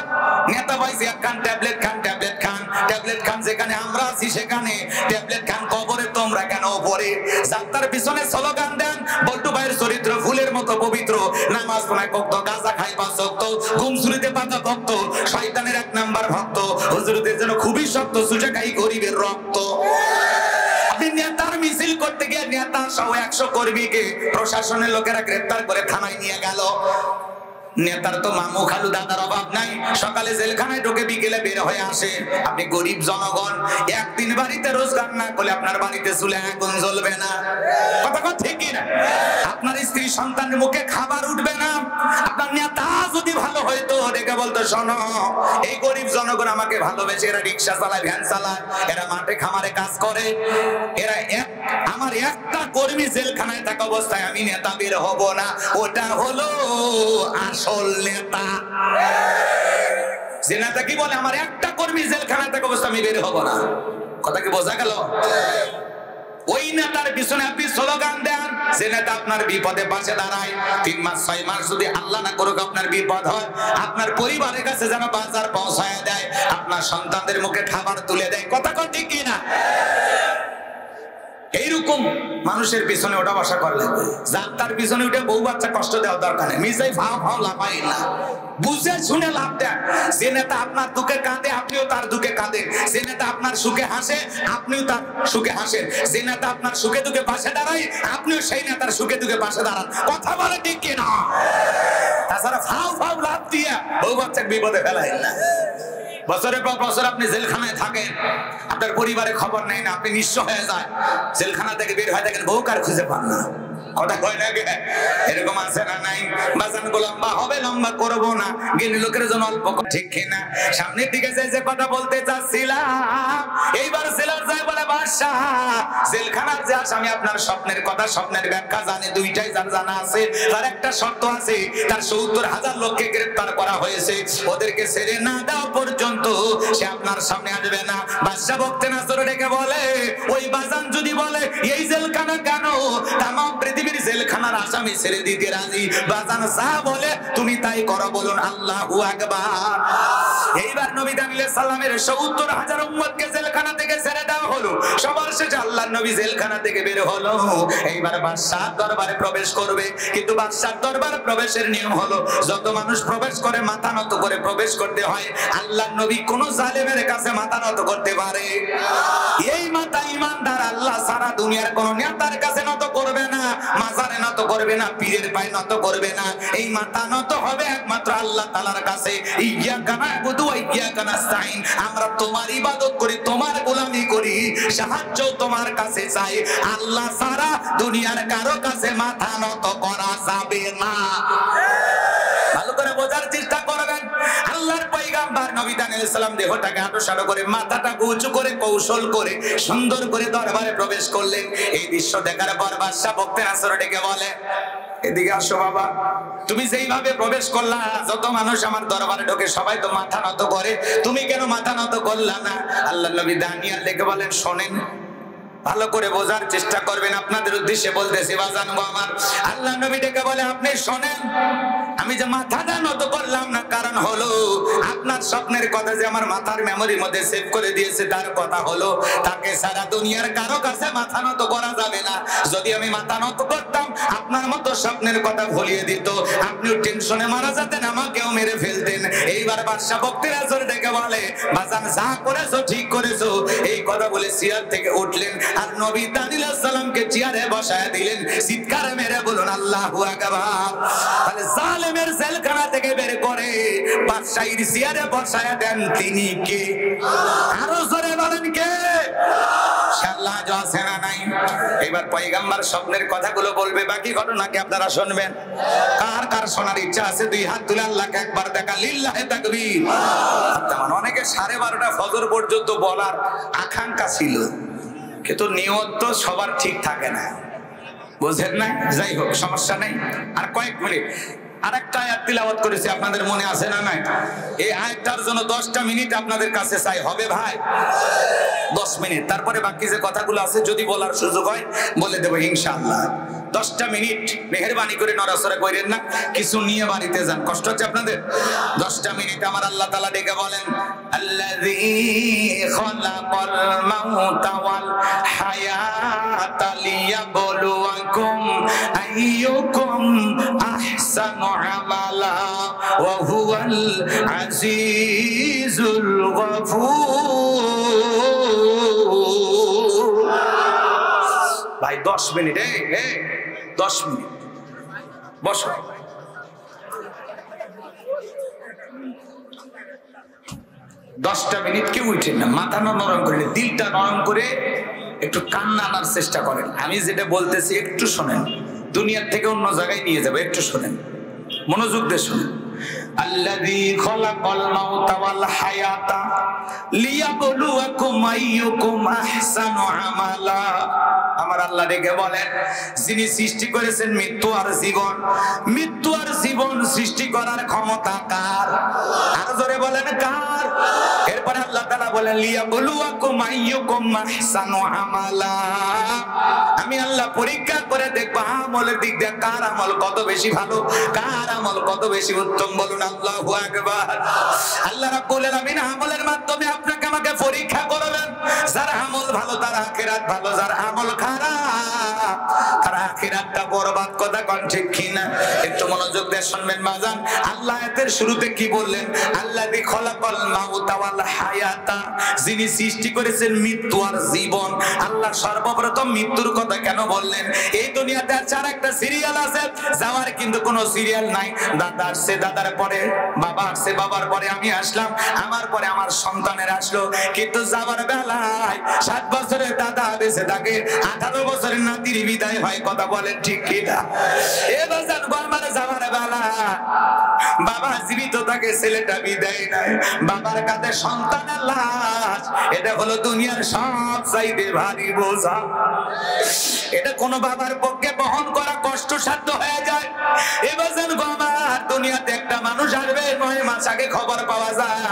নেতা পাইছে খান ট্যাবলেট খান, ট্যাবলেট খান, ট্যাবলেট খান। যেখানে আমরা আছি সেখানে ট্যাবলেট খান। কবরে তোমরা কেন পড়ে? যাত্রার পিছনে স্লোগান দেন, বল্টু ভাইয়ের চরিত্র ফুলের মতো পবিত্র, নামাজ পড়ায় ভক্ত, গাঁজা খাই ভক্ত, ঘুম চুরিতে পাতা ভক্ত, শয়তানের ১ নাম্বার ভক্ত, হুজুরদের জন্য খুবই শক্ত, সুজা খাই গরিবের রক্ত। নেতার মিছিল করতে গিয়ে নেতা সহ ১০০ কর্মীকে প্রশাসনের লোকেরা গ্রেফতার করে থানায় নিয়ে গেল। নেতার তো মামু খালু দাদার অভাব নাই, সকালে জেলখানায় ঢুকে বিকেলে বের হয়ে আসে। আপনি গরিব জনগণ, একদিন বাড়িতে রোজগার না করলে আপনার বাড়িতে চুলে আগুন জ্বলবে না। কথা কথা ঠিক না? আপনার স্ত্রী সন্তানের মুখে খাবার উঠবে না। আপনার নেতা যদি ভালো হইতো ডেকে বলতো, শোনো, এই গরিব জনগণ আমাকে ভালোবেসে, এরা রিক্সা চালায়, ভ্যান চালায়, এরা মাঠে খামারে কাজ করে, এরা আমার একটা কর্মী জেলখানায় থাকা অবস্থায় আমি নেতা বের হব না। ওটা হলো আসল নেতা। যে নেতা কি বলে, আমার একটা কর্মী জেলখানায় থাকা অবস্থায় আমি বের হব না। কথা কি বোঝা গেল? ওই নেতার পিছনে আপনি স্লোগান দেন, যে নেতা আপনার বিপদে পাশে দাঁড়ায়। ৩ মাস ৬ মাস যদি আল্লাহ না করুক আপনার বিপদ হয়, আপনার পরিবারের কাছে যেন বাজার পৌঁছায় দেয়, আপনার সন্তানদের মুখে খাবার তুলে দেয়। কথা কন ঠিক কিনা? এইরকম মানুষের পিছনে ওটা বসা করা লাগবে। যাত্রার পিছনে উঠে বউ বাচ্চা কষ্ট দেওয়ার দরকার নেই। মিসাই ফাও ফাও লাফাই না, বুঝে শুনে লাভ দেন। যে নেতা আপনার দুঃখে কাঁদে আপনিও তার দুঃখে কাঁদেন। যে নেতা আপনার সুখে হাসে আপনিও তার সুখে হাসেন। যে নেতা আপনার সুখে দুঃখে পাশে দাঁড়ায় আপনিও সেই নেতার সুখে দুঃখে পাশে দাঁড়ান। কথা বলে ঠিক কিনা? তাছাড়া ফাও ফাও লাভ দিয়ে বউ বাচ্চাকে বিপদে ফেলাইন না। বছরের পর বছর আপনি জেলখানায় থাকেন, আপনার পরিবারের খবর নেই না, আপনি নিঃস্ব হয়ে যায়। জেলখানা থেকে বের হয়ে দেখেন বউ কার খুঁজে পান না। কথা কয় না গে? এরকম আছে না নাই? বাজানগো লম্বা হবে, লম্বা করবো না, জ্ঞানী লোকের জন্য অল্প। ঠিক কিনা? সামনের দিকে যে কথা বলতে চাচ্ছিলাম, এইবার জেলার যায় বলে, বাদশা জেলখানার যে আসামি আপনার স্বপ্নের কথা, স্বপ্নের ব্যাখ্যা জানে, দুইটাই যার জানা আছে। তার একটা শর্ত আছে, তার ৭০,০০০ লোককে গ্রেফতার করা হয়েছে, ওদেরকে ছেড়ে না দেওয়া পর্যন্ত সে আপনার সামনে আসবে না। বাদশা বক্তে নাসর ডেকে বলে, ওই বাজান যদি বলে এই জেলখানা কেন, তাম পৃথিবীর জেলখানার আসামি ছেড়ে দিতে রাজি। বাজান যা বলে তুমি তাই করো। বলুন আল্লাহু আকবার। এইবার নবী আলাইহিস সালামের ৭০,০০০ উম্মতকে জেলখানা থেকে ছেড়ে দেওয়া হলো। সবার শেষে আল্লাহর নবী জেলখানা থেকে বের হলো। এইবার বাদশাহ দরবারে প্রবেশ করবে, কিন্তু বাদশাহ দরবারে প্রবেশের নিয়ম হলো যত মানুষ প্রবেশ করে মাথা নত করে প্রবেশ করতে হয়। আল্লাহর নবী কোন জালেমের কাছে মাথা নত করতে পারে? এই মাথা ইমানদার আল্লাহ সারা দুনিয়ার কোন নেতার কাছে নত করবে না, মাজারে নত করবে না, পীরের পায়ে নত করবে না। এই মাথা নত হবে একমাত্র আল্লাহ তাআলার কাছে। ইয়াকা না'বুদু ওয়া ইয়াকা নাস্তাইন। আমরা তোমার ইবাদত করি, তোমার গোলামি করি, সাহায্য তোমার কাছে চাই। আল্লাহ সারা দুনিয়ার কারো কাছে মাথা নত করা যাবে না। ভালো করে বোঝার চেষ্টা করবেন। আল্লাহর পয়গম্বর নবী আলাইহিস সালাম দেহটাকে আঁটো করে, মাথাটাকে উঁচু করে, কৌশল করে, সুন্দর করে দরবারে প্রবেশ করলেন। এই দৃশ্য দেখার পর বাদশা বক্তে নাসর ডেকে বলে, এদিকে আসো বাবা, তুমি যেইভাবে প্রবেশ করলা, যত মানুষ আমার দরবারে ঢোকে সবাই তো মাথা নত করে, তুমি কেন মাথা নত করলা না? আল্লাহর নবী দানিয়াল ডেকে বলেন, শোনেন, ভালো করে বোঝার চেষ্টা করবেন, আপনাদের উদ্দেশ্যে বলতেছি বাজানগো আমার। আল্লাহ নবী ডেকে বলে, আপনি শোনেন, আমি যে মাথাটা নত করলাম না, কারণ হলো আপনার স্বপ্নের কথা যে আমার মাথার মেমোরির মধ্যে সেভ করে দিয়েছে, তার কথা হলো তাকে সারা দুনিয়ার কারো কাছে মাথা নত করা যাবে না। যদি আমি মাথা নত করতাম, আপনার মতো স্বপ্নের কথা ভুলিয়ে দিত, আপনিও টেনশনে মারা যেতেন, আমাকেও মেরে ফেলতেন। এইবার বাদশা বক্তে নাসর ডেকে বলে, বাজান যা করেছো ঠিক করেছো। এই কথা বলে সিরাত থেকে উঠলেন, আর নবী দানিল সালামকে চেয়ারে বসায় দিলেন। চিৎকার মেরে বলুন আল্লাহু আকবার। তাহলে জালেমের জেলখানা থেকে বের করে বাদশাহীর চেয়ারে বসায় দেন তিনি কে? আরো জোরে বলেন কে? আল্লাহ আছে না নাই? এবার পয়গম্বর স্বপ্নের কথাগুলো বলবে, বাকি ঘটনাকে আপনারা শুনবেন। কার কার শোনার ইচ্ছা আছে দুই হাত তুলে আল্লাহকে একবার দেখা। লিল্লাহে তাকবীর। তেমন অনেকে 12:30 ফজর পর্যন্ত বলার আকাঙ্ক্ষা ছিল, কিন্তু নিয়ত তো সবার ঠিক থাকে না, বুঝেন না? যাই হোক, সমস্যা নেই। আর কয়েক মিনিট আরেকটা আয়াত তিলাওয়াত করেছি, আপনাদের মনে আছে না নাই? এই আয়াতটার জন্য 10টা মিনিট আপনাদের কাছে চাই, হবে ভাই? 10 মিনিট, তারপরে বাকি যে কথাগুলো আছে যদি বলার সুযোগ হয় বলে দেবো ইনশাআল্লাহ। 10টা মিনিট মেহেরবানি করে নড়াচড়া করেন না, কিছু নিয়ে বাড়িতে যান, কষ্ট হচ্ছে আপনাদের। 10টা মিনিট আমার আল্লাহ তাআলা ডেকে বলেন, আল্লাযী খালাকাল মাউতা ওয়াল হায়াতা লিয়াবলুয়াকুম আইয়ুকুম আহসানু আমালা ওয়া হুয়াল আজিজুল গফুর। ভাই 10 মিনিট, 10 মিনিট বসো। 10টা মিনিট কেউ উঠেন না, মাথা নরম করে, দিলটা নরম করে একটু কান্না আনার চেষ্টা করেন। আমি যেটা বলতেছি একটু শোনেন, দুনিয়ার থেকে অন্য জায়গায় নিয়ে যাবো, একটু শোনেন, মনোযোগ দিয়ে শোনেন। আল্লাযী খালাকাল মাউতা ওয়াল হায়াতা লিয়াবলুয়াকুম আইয়ুকুম আহসানু আমালা। আমার আল্লাহ ডেকে বলেন, যিনি সৃষ্টি করেছেন মৃত্যু আর জীবন, মৃত্যু আর জীবন সৃষ্টি করার ক্ষমতা কার? আর জোরে বলেন কার? এরপরে আল্লাহ তাআলা বলেন, লিয়াবলুয়াকুম আইয়ুকুম আহসানু আমালা। আমি আল্লাহ পরীক্ষা করে দেখবো আমলের দিক দিয়ে কার আমল কত বেশি ভালো, কার আমল কত বেশি উত্তম। বলুন আল্লাহু আকবার। আল্লাহ রাব্বুল আলামিন আমলের মাধ্যমে আপনাকে আমাকে পরীক্ষা করবেন। যার আমল ভালো তার আখিরাত ভালো, যার আমল খারাপ তার আখিরাতটা বরবাদ। কথা কোন ঠিক কিনা? একটু মনোযোগ দিয়ে শুনবেন বাজান। আল্লাহ আয়াতের শুরুতে কি বললেন? আল্লাযী খালাকাল মাউতা ওয়াল হায়াতা, যিনি সৃষ্টি করেছেন মৃত্যু আর জীবন। আল্লাহ সর্বপ্রথম মৃত্যুর কথা কেন বললেন? এই দুনিয়াতে আর একটা সিরিয়াল আছে, যাওয়ার কিন্তু কোনো সিরিয়াল নাই। দাদা আসছে, দাদার পরে বাবা আসছে, বাবার পরে আমি আসলাম, আমার পরে আমার সন্তানের আসলো। কিন্তু যাবার বেলায় 7 বছরের দাদা বেঁচে থাকে, 18 বছরের নাতির বিদায় হয়। কথা বলেন ঠিক কিনা? এবার আমার যাবার বেলা বাবা জীবিত থাকে, ছেলেটা বিদায় নাই, বাবার কাঁধে সন্তানের লাশ। এটা হলো দুনিয়ার সব চাইতে ভারী বোঝা। এটা কোন বাবার পক্ষে বহন করা কষ্টসাধ্য হয়ে যায়। এবার আমার দুনিয়াতে একটা মানুষ আসবে, 9 মাস আগে খবর পাওয়া যায়,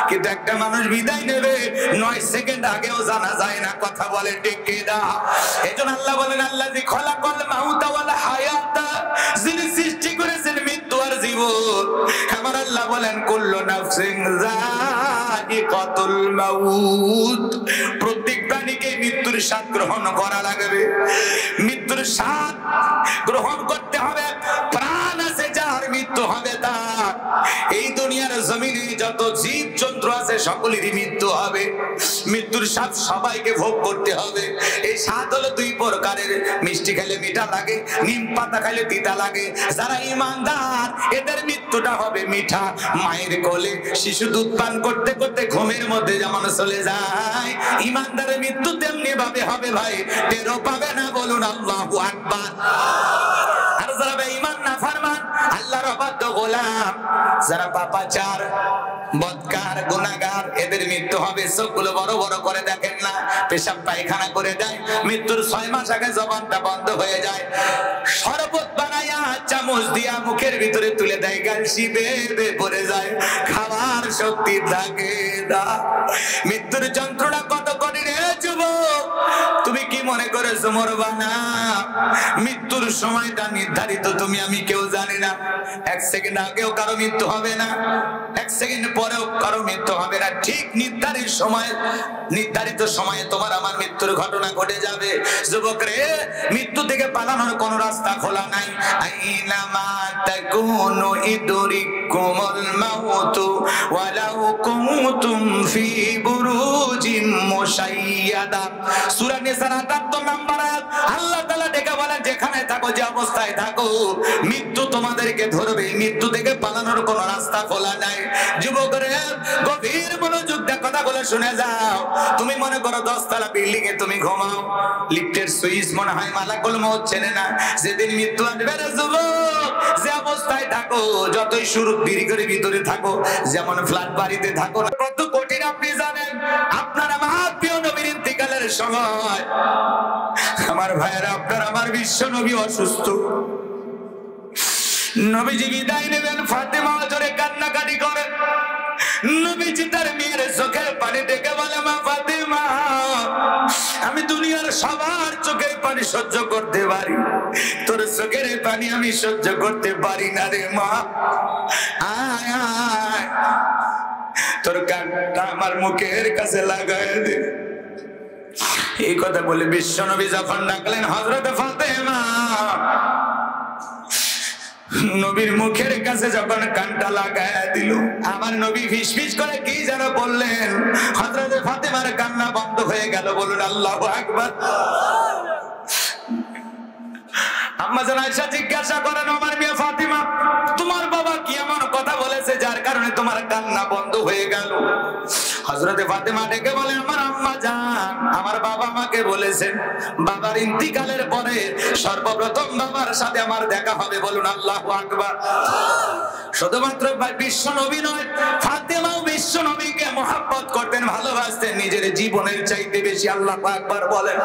কিন্তু একটা মানুষ বিদায় নেবে 9 সেকেন্ড আগেও জানা যায় না। কথা বলে ঠিক কিনা? এজন্য আল্লাহ বলেন, আল্লাযী খালাকাল মাউতা ওয়াল হায়াতা, যিনি সৃষ্টি করেছেন মৃত্যু আর জীবন। আমার আল্লাহ বলেন, কুল্লু নাফসিন যায়িকাতুল মাউত, প্রত্যেক প্রাণীকে মৃত্যুর স্বাদ গ্রহণ করা লাগবে, মৃত্যুর স্বাদ গ্রহণ করতে হবে। প্রাণ আছে যার, মৃত্যু হবে তার। এই দুনিয়ার জমিনে যত জীব জন্তু আছে সকলেরই মৃত্যু হবে, মৃত্যুর স্বাদ সবাইকে ভোগ করতে হবে। এই স্বাদ হলো 2 প্রকারের, মিষ্টি খেলে মিঠা লাগে, নিম পাতা খেলে তিতা লাগে। যারা ঈমানদার এদের মৃত্যুটা হবে মিঠা। মায়ের কোলে শিশু দুধ পান করতে করতে ঘুমের মধ্যে যেমন চলে যায়, ঈমানদারের মৃত্যু তেমনি ভাবে হবে ভাই, টেরও পাবে না। বলুন আল্লাহু আকবার। আর যারা বেঈমান নাফরমান আল্লাহর অবাধ্য গোলাম, যারা পাপাচার বদকার গুনাহগার, এদের মৃত্যু হবে চোখগুলো বড় বড় করে দেখেন না, পেশাব পায়খানা করে দেয়, মৃত্যুর 6 মাস আগে জবানটা বন্ধ হয়ে যায়, শরবত বানায়া চামচ দিয়া মুখের ভিতরে তুলে দেয়, গাল শিবে পড়ে যায়, খাবার শক্তি থাকে না। মৃত্যুর যন্ত্রণা কত কঠিন রে যুবক, তুমি কি মনে করেছো মরবা না? মৃত্যুর সময়টা নির্ধারিত, তুমি আমি কেউ জানি না। এক সেকেন্ড আগেও কারো মৃত্যু হবে না, এক সেকেন্ড পরেও কারো মৃত্যু হবে না। ঠিক নির্ধারিত সময়ে তোমার আমার মৃত্যুর ঘটনা ঘটে যাবে। যুবক রে, মৃত্যু থেকে পালানোর কোন রাস্তা খোলা নাই। আইনামা তাকুনু ইদরিকুমুল মাউতু ওয়ালাউ কুনতুম ফি বুরুজিম মুশাইয়াদা। সূরা নিসার ৭৮ নম্বর আয়াত। আল্লাহ তাআলা ডেকে বলেন, যেখানে থাকো, যে অবস্থায় থাকো, মৃত্যু তোমাদেরকে ধরবে। মৃত্যু থেকে পালানোর কোন রাস্তা খোলা নাই। যুবক রে, গভীর মনোযোগ দিয়ে কথাগুলো শুনে যাও। তুমি মনে করো 10 তলা বিল্ডিং এ তুমি ঘুমাও, লিফটের সুইচ মনে হয় মালাকুল মউত চেনে না। যেদিন মৃত্যু আসবে রে যুবক, যে অবস্থায় থাকো, যতই শুরু বিড়ি করে ভিতরে থাকো, যেমন ফ্ল্যাট বাড়িতে থাকো, কত কঠিন আপনি জানেন। আপনার আমার প্রিয় নবীর ইন্তিকালের সময়, আমার ভাইয়েরা, আপনার আমার বিশ্ব নবী অসুস্থ। নবীজি বিদায় নেবেন, ফাতেমা জোরে কান্নাকাটি করেন। নবীজি তার মেয়ের চোখের পানি দেখে বলে, মা ফাতেমা, আমি দুনিয়ার সবার চোখের পানি সহ্য করতে পারি, তোর চোখের পানি আমি সহ্য করতে পারি না রে মা। আয় আয়, তোর কানটা আমার মুখের কাছে লাগায় দে। এই কথা বলে বিশ্ব নবী যখন ডাকলেন হযরত ফাতেমা, নবীর মুখের কাছে যখন কানটা লাগায়া দিল, আমার নবী ফিসফিস করে কি যেন বললেন। হযরত ফাতেমার কান্না বন্ধ হয়ে গেল। বলুন আল্লাহু আকবার। আম্মা জান আয়েশা জিজ্ঞাসা করেন, আমার মেয়ে ফাতেমা, তোমার বাবা কি এমন কথা বলেছে যার কারণে তোমার কান্না বন্ধ হয়ে গেল? হযরত ফাতেমা ডেকে বলে, আমার আম্মা জান, আমার বাবা আমাকে বলেছেন বাবার ইন্তিকালের পরে সর্বপ্রথম বাবার সাথে আমার দেখা হবে। বলুন আল্লাহু আকবার। শুধুমাত্র বিশ্ব নবী নয়, ফাতেমাও বিশ্ব নবীকে মহব্বত করতেন, ভালোবাসতেন নিজের জীবনের চাইতে বেশি। আল্লাহু আকবার বলেন।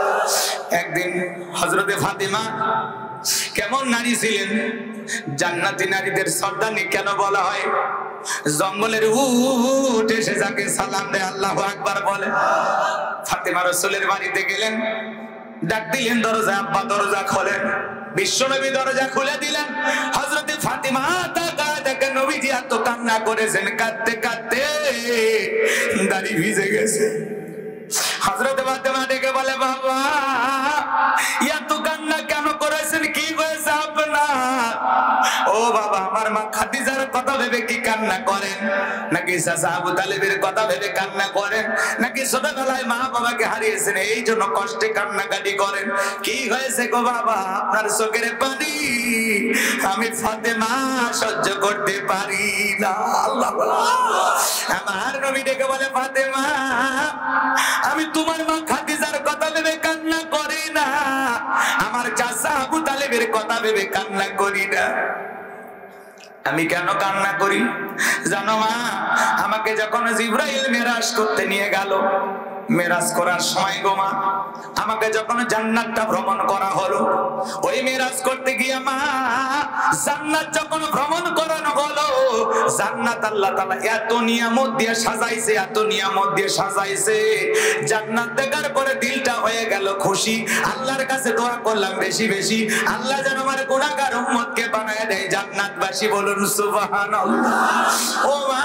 একদিন হযরত ফাতেমা কেমন নারী ছিলেন? জান্নাতি নারীদের সর্দানি কেন বলা হয়? জঙ্গলের উট এসে যাকে সালাম দেয়, আল্লাহু আকবার বলে। ফাতেমা রাসূলের বাড়িতে গেলেন, ডাক দিলেন দরজা, আব্বা দরজা খোলেন। বিশ্বনবী দরজা খুলে দিলেন। হযরত ফাতেমা তাকায় দেখেন নবীজি এত কান্না করেছেন, কাঁদতে কাঁদতে দাড়ি ভিজে গেছে। হযরত ফাতেমা ডেকে বলে, বাবা এত কান্না কেন করেছেন? কি হয়েছে আপনার? ও বাবা, আমার মা খাদিজার কথা ভেবে কি কান্না করেন? নাকি চাচা আবু তালেবের কথা ভেবে কান্না করেন? নাকি ছোটবেলায় মা বাবাকে হারিয়েছেন এই জন্য কষ্টে কান্নাকাটি করেন? কি হয়েছে গো বাবা? আপনার চোখের পানি আমি ফাতেমা সহ্য করতে পারি না। আল্লাহ, আমার নবী ডেকে বলে, ফাতেমা, আমি তোমার মা খাদিজার কথা ভেবে কান্না করি না, আমার চাচা আবু তালেবের কথা ভেবে কান্না করি না। আমি কেন কান্না করি জানো মা? আমাকে যখন জিবরাইল মেরাজ করতে নিয়ে গেল, মেরাজ করার সময় গো মা, আমাকে যখন জান্নাতটা ভ্রমণ করা হলো, ওই মেরাজ করতে গিয়ে মা, জান্নাত যখন ভ্রমণ করানো হলো, জান্নাত আল্লাহ তাআলা এত নিয়ামত দিয়ে সাজাইছে, এত নিয়ামত দিয়ে সাজাইছে, জান্নাত দেখার পরে দিলটা হয়ে গেল খুশি। আল্লাহর কাছে দোয়া করলাম বেশি বেশি, আল্লাহ যেন আমার গুনাহগার উম্মতকে বানায় দেয় জান্নাতবাসী। বলুন সুবহানাল্লাহ। ও মা,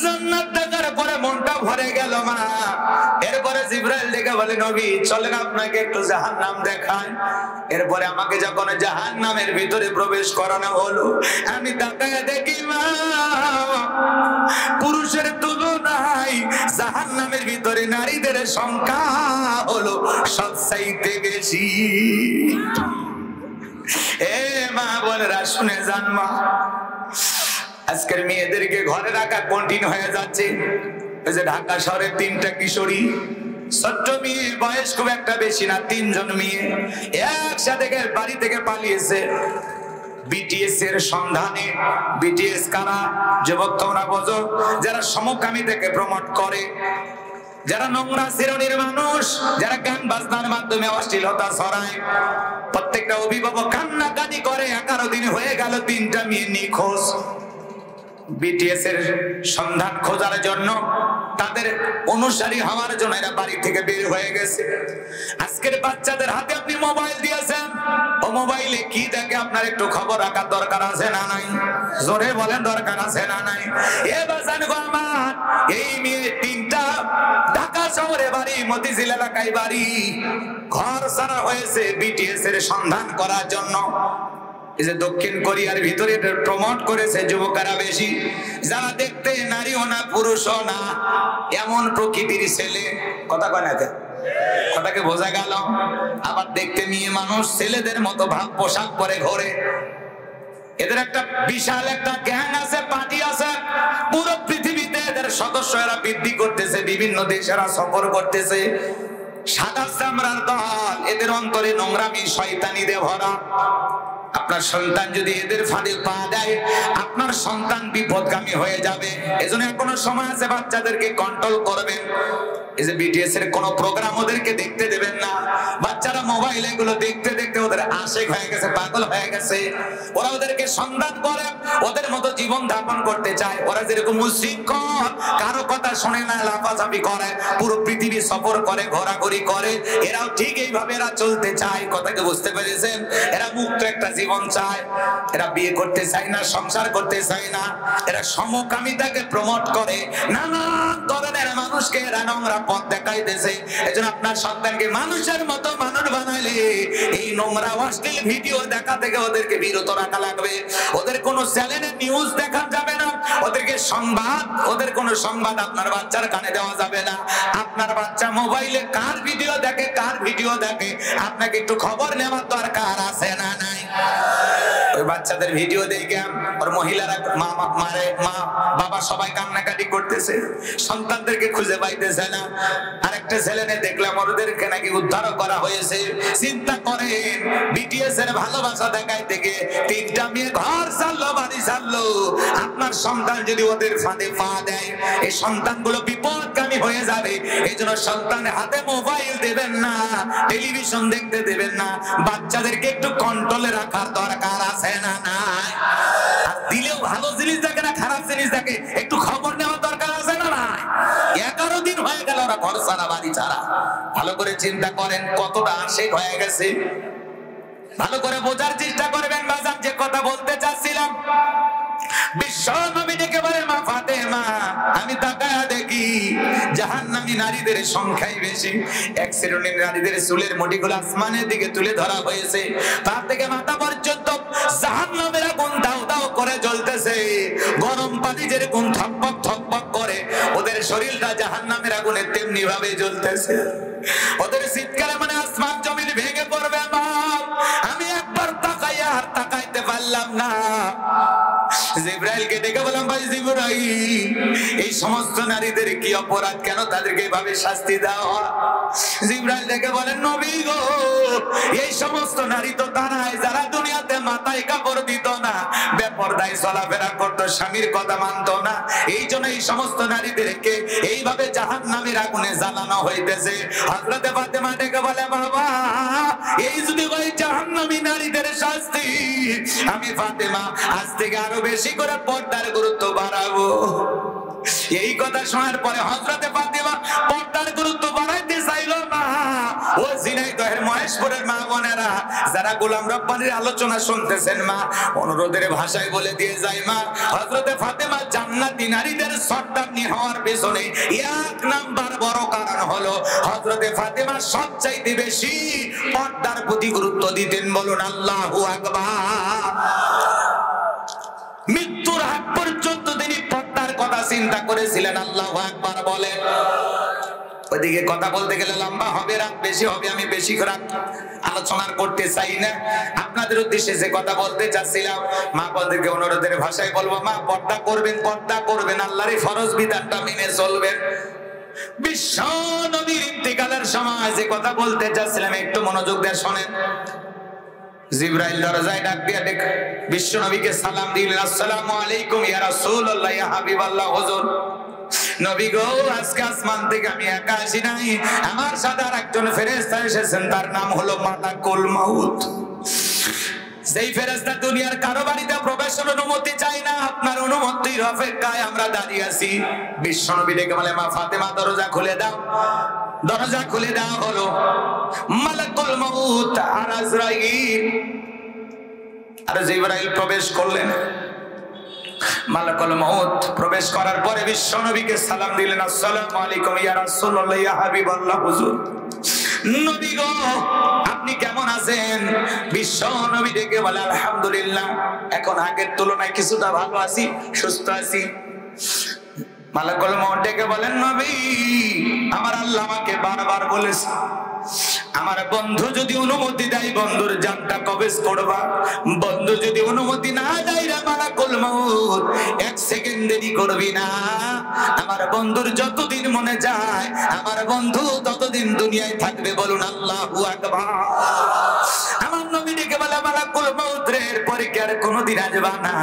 জান্নাত দেখার পরে মনটা ভরে গেল মা। এরপরে জিবরাইল ডেকে বলে, নবী চলেন আপনাকে একটু জাহান্নাম দেখায়। এরপরে আমাকে যখন জাহান্নামের ভিতরে প্রবেশ করানো হলো, আমি তাকায় দেখি মা, পুরুষের তুলনায় জাহান্নামের ভিতরে নারীদের সংখ্যা হলো সবচাইতে বেশি। এ মা বোনেরা শুনে যান মা, আজকের মেয়েদেরকে ঘরে রাখা কঠিন হয়ে যাচ্ছে। ওই যে ঢাকা শহরে 3টা কিশোরী, ছোট্ট মেয়ে, বয়স খুব একটা বেশি না, 3 জন মেয়ে একসাথে বাড়ি থেকে পালিয়েছে বিটিএস এর সন্ধানে। বিটিএস কারা? যুবক তোমরা বোঝো, যারা সমকামী থেকে প্রমোট করে, যারা নোংরা শ্রেণীর মানুষ, যারা গান বাজনার মাধ্যমে অশ্লীলতা ছড়ায়। প্রত্যেকটা অভিভাবক কান্নাকাটি করে, 11 দিন হয়ে গেল 3টা মেয়ে নিখোঁজ। বিটিএস এর সন্ধান খোঁজার জন্য তাদের অনুসারী হওয়ার জন্য এরা বাড়ি থেকে বের হয়ে গেছে। আজকের বাচ্চাদের হাতে আপনি মোবাইল দিয়েছেন, ও মোবাইলে কি দেখে আপনার একটু খবর রাখার দরকার আছে না নাই? জোরে বলেন, দরকার আছে না নাই? এ বাজান গো আমার, এই মেয়ে তিনটা ঢাকা শহরে বাড়ি, মতিঝিল এলাকায় বাড়ি, ঘর ছাড়া হয়েছে বিটিএস এর সন্ধান করার জন্য। এই যে দক্ষিণ কোরিয়ার ভিতরে প্রমোট করেছে যুবকেরা বেশি, যারা দেখতে নারীও না পুরুষও না, এমন প্রকৃতির ছেলে। কথা কয় না, কথাকে বোঝা গেল? আবার দেখতে মেয়ে মানুষ, ছেলেদের মতো ভাব পোশাক পরে ঘোরে। এদের একটা বিশাল একটা গ্যাং আছে, পার্টি আছে, পুরো পৃথিবীতে এদের সদস্য এরা বৃদ্ধি করতেছে, বিভিন্ন দেশেরা সফর করতেছে। সাদা চামড়ার দল, এদের অন্তরে নোংরামি শয়তানি দিয়ে ভরা। আপনার সন্তান যদি এদের ফাঁদে পা দেয়, আপনার সন্তান বিপদগামী হয়ে যাবে। এজন্য এখনো সময় আছে, বাচ্চাদেরকে কন্ট্রোল করবেন। এই যে বিটিএস এর কোন প্রোগ্রাম ওদেরকে দেখতে দেবেন না। বাচ্চারা মোবাইল এগুলো দেখতে দেখতে ওদের আশিক হয়ে গেছে, পাগল হয়ে গেছে। ওরা ওদেরকে সন্ধান করে, ওদের মতো জীবন যাপন করতে চায়। ওরা যেরকম উশৃঙ্খল, কারো কথা শোনে না, লাফাঝাপি করে, পুরো পৃথিবী সফর করে, ঘোরাঘুরি করে, এরাও ঠিক এইভাবে এরা চলতে চায়। কথাকে বুঝতে পেরেছেন? এরা মুক্ত একটা জীবন চায়, এরা বিয়ে করতে চায় না, সংসার করতে চায় না, এরা সমকামিতাকে প্রমোট করে, নানা ধরনের মানুষকে এরা নোংরা পথ দেখাইতেছে। এজন্য আপনার সন্তানকে মানুষের মতো মানুষ বানাইলে এই নোংরা অশ্লীল ভিডিও দেখা থেকে ওদেরকে বিরত রাখা লাগবে। ওদের কোনো চ্যানেলে নিউজ দেখা যাবে না, ওদেরকে সংবাদ, ওদের কোনো সংবাদ আপনার বাচ্চার কানে দেওয়া যাবে না। আপনার বাচ্চা মোবাইলে কার ভিডিও দেখে, কার ভিডিও দেখে, আপনাকে একটু খবর নেওয়ার দরকার আছে না নাই? ওই বাচ্চাদের ভিডিও দেখে ওর মহিলারা, মা বাবা সবাই কান্নাকাটি করতেছে, সন্তানদেরকে খুঁজে পাইতেছে না। আরেকটা ছেলে দেখলাম ওদেরকে নাকি উদ্ধার করা হয়েছে। চিন্তা করেন, বিটিএস এর ভালোবাসা দেখায় থেকে তিনটা মেয়ে ঘর ছাড়লো, বাড়ি ছাড়লো। আপনার সন্তান যদি ওদের ফাঁদে পা দেয়, এই সন্তানগুলো বিপদগামী হয়ে যাবে। এই জন্য সন্তানের হাতে মোবাইল দেবেন না, টেলিভিশন দেখতে দেবেন না। বাচ্চাদেরকে একটু কন্ট্রোলে রাখার দরকার আছে না নাই? আর দিলেও ভালো জিনিস দেখে না, খারাপ জিনিস দেখে, একটু খবর নেওয়ার দরকার আছে না নাই? 11 দিন হয়ে গেল ওরা ঘর ছাড়া, বাড়ি ছাড়া। ভালো করে চিন্তা করেন কতটা আশিক হয়ে গেছে। ভালো করে বোঝার চেষ্টা করবেন বাজার, যে কথা বলতে চাচ্ছিলাম। বিশ্ব নবী ডেকে বলে, মা ফাতেমা, আমি তাকায়া দেখি জাহান্নামী নারীদের সংখ্যাই বেশি। এক শ্রেণীর নারীদের চুলের মুঠিগুলো আসমানের দিকে তুলে ধরা হয়েছে, তার থেকে মাথা পর্যন্ত জাহান্নামের আগুন দাও দাও করে জ্বলতেছে। গরম পানি যেরকম থকবক থকবক করে, ওদের শরীরটা জাহান্নামের আগুনে তেমনি ভাবে জ্বলতেছে। ওদের চিৎকারে মানে আসমান জমিন ভেঙে পড়বে। মা, আমি একবার তাকাইয়া আর তাকাইতে পারলাম না। জিবরাইলকে ডেকে বললাম, ভাই জিবরাইল, এই সমস্ত নারীদের কি অপরাধ, কেন তাদেরকে এইভাবে শাস্তি দেওয়া? জিবরাইল ডেকে বলেন, নবী গো, এই সমস্ত নারী তো তারাই যারা দুনিয়াতে মাথায় কাপড় দিত না, বেপরদায় চলাফেরা করতো, স্বামীর কথা মানতো না। এই জন্য এই সমস্ত নারীদেরকে এইভাবে জাহান্নামের আগুনে জ্বালানো হইতেছে। হযরতে ফাতেমা ডেকে বলে, বাবা, এই যদি ওই জাহান্নামী নারীদের শাস্তি, আমি ফাতেমা আজ থেকে আরো বেশি করে পর্দার গুরুত্ব বাড়াবো। এই কথা শোনার পরে হযরতে ফাতেমা পর্দার গুরুত্ব বাড়াইতে চাইল না। ও ঝিনাইদহের মহেশপুরের মা বোনেরা যারা গোলাম রব্বানির আলোচনা শুনতেছেন, মা, অনুরোধের ভাষায় বলে দিয়ে যাই, মা, হযরতে ফাতেমা জান্নাতি নারীদের সর্দারনি হওয়ার পেছনে 1 নাম্বার বড় কারণ হলো হযরতে ফাতেমা সবচাইতে বেশি পর্দার প্রতি গুরুত্ব দিতেন। বলুন আল্লাহু আকবার। মৃত্যুর আগ পর্যন্ত তিনি পর্দার কথা চিন্তা করেছিলেন। আল্লাহু আকবার বলেন। ওইদিকে কথা বলতে গেলে লম্বা হবে, রাত বেশি হবে, আমি বেশি করে আলোচনা করতে চাই না। আপনাদের উদ্দেশ্যে যে কথা বলতে চাচ্ছিলাম, মা বোনদেরকে অনুরোধের ভাষায় বলবো, মা, পর্দা করবেন, পর্দা করবেন, আল্লাহর ফরজ বিধানটা মেনে চলবেন। বিশ্ব নবীর ইন্তেকালের সময় যে কথা বলতে চাচ্ছিলাম, একটু মনোযোগ দিয়ে শোনেন। জিবরাইল দরজায় ডাক দিয়ে বিশ্ব নবীকে সালাম দিলেন, আসসালামু আলাইকুম ইয়া রাসূলুল্লাহ, ইয়া হাবিবাল্লাহ, হুজুর। নবী গো, আজকে আসমান থেকে আমি একা আসি নাই, আমার সাথে আর একজন ফেরেশতা এসেছেন, তার নাম হলো মালাকুল মাউত। সেই ফেরেশতা দুনিয়ার কারো বাড়িতে প্রবেশের অনুমতি চাই না, আপনার অনুমতির অপেক্ষায় আমরা দাঁড়িয়ে আছি। বিশ্বনবী ডেকে বলে, মা ফাতেমা দরজা খুলে দাও। দরজা খুলে দেওয়া হলো। মালাকুল মউত আর জিবরাইল প্রবেশ করলেন। মালাকুল মউত প্রবেশ করার পরে বিশ্বনবীকে সালাম দিলেন, আসসালামু আলাইকুম ইয়া রাসূলুল্লাহ ইয়া হাবিবাল্লাহ। হুজুর নবী গো, আপনি কেমন আছেন? বিশ্বনবী ডেকে বলে, আলহামদুলিল্লাহ, এখন আগের তুলনায় কিছুটা ভালো আছি, সুস্থ আছি। মালাকুল মউত ডেকে বলেন, নবী, আমার আল্লাহ আমাকে বারবার বলেছে, আমার বন্ধু যদি অনুমতি দেয় বন্ধুর জানটা কবজ করবা। বন্ধু যদি অনুমতি না দেয় রে মালাকুল মউত, এক সেকেন্ড দেরি করবি না। আমার বন্ধুর যতদিন মনে যায় আমার বন্ধু ততদিন দুনিয়ায় থাকবে। বলুন আল্লাহু আকবার। আমার নবী ডেকে বলে, মালাকুল মউত রে, এরপরে কি আর কোনোদিন আসবা না?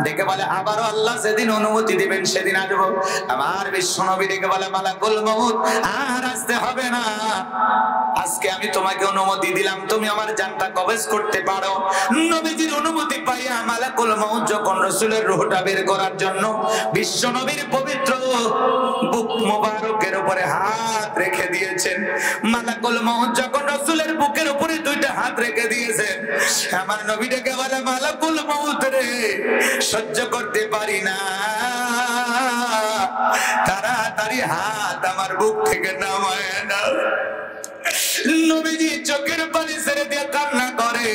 ডেকে বলে, আবারও আল্লাহ যেদিন অনুমতি দিবেন সেদিন আসবো। আমার বিশ্বনবী ডেকে বলে, মালাকুল মউত আর আসতে হবে না, আজকে আমি তোমাকে অনুমতি দিলাম, তুমি আমার জানটা কবজ করতে পারো। নবীজির অনুমতি পাইয়া মালাকুল মউত যখন রাসূলের রূহটা বের করার জন্য বিশ্বনবীর পবিত্র বুক মোবারকের উপরে হাত রেখে দিয়েছেন, মালাকুল মউত যখন রাসূলের বুকের উপরে দুইটা হাত রেখে দিয়েছেন, আমার নবী ডেকে বলে, মালাকুল মউত রে, সহ্য করতে পারি না, তাড়াতাড়ি হাত আমার বুক থেকে নামায় না। নবীজি চোখের পানি ছেড়ে দিয়ে কান্না করে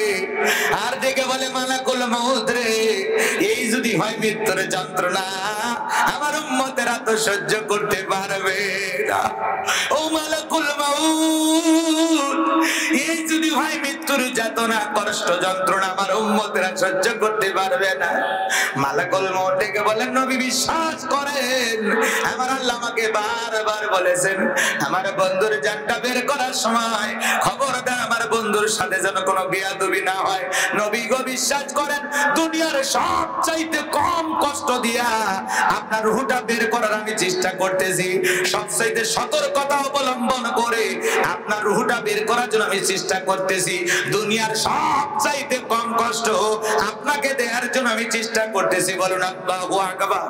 আর ডেকে বলে, মালাকুল মউত রে, এই যদি হয় মৃত্যুর যন্ত্রণা, আমার উম্মতেরা তো সহ্য করতে পারবে না। ও মালাকুল মউত, এই যদি হয় মৃত্যুর যাতনা, কষ্ট, যন্ত্রণা, আমার উম্মতেরা সহ্য করতে পারবে না। মালাকুল মউত ডেকে বলেন, নবী বিশ্বাস করেন, আমার আল্লাহ আমাকে বারবার বলেছেন, আমার বন্ধুর জানটা বের করার সময় খবরদার আমার বন্ধুর সাথে যেন কোনো বেয়াদবি না হয়। নবী গো, বিশ্বাস করেন, দুনিয়ার সবচাইতে কম কষ্ট দিয়া আপনার রূহটা বের করার আমি চেষ্টা করতেছি, সবচাইতে সতর্কতা অবলম্বন করে আপনার রূহটা বের করার জন্য আমি চেষ্টা করতেছি। দুনিয়ার সবচাইতে কম কষ্ট আপনাকে দেওয়ার জন্য আমি চেষ্টা করতেছি। বলুন আল্লাহু আকবার।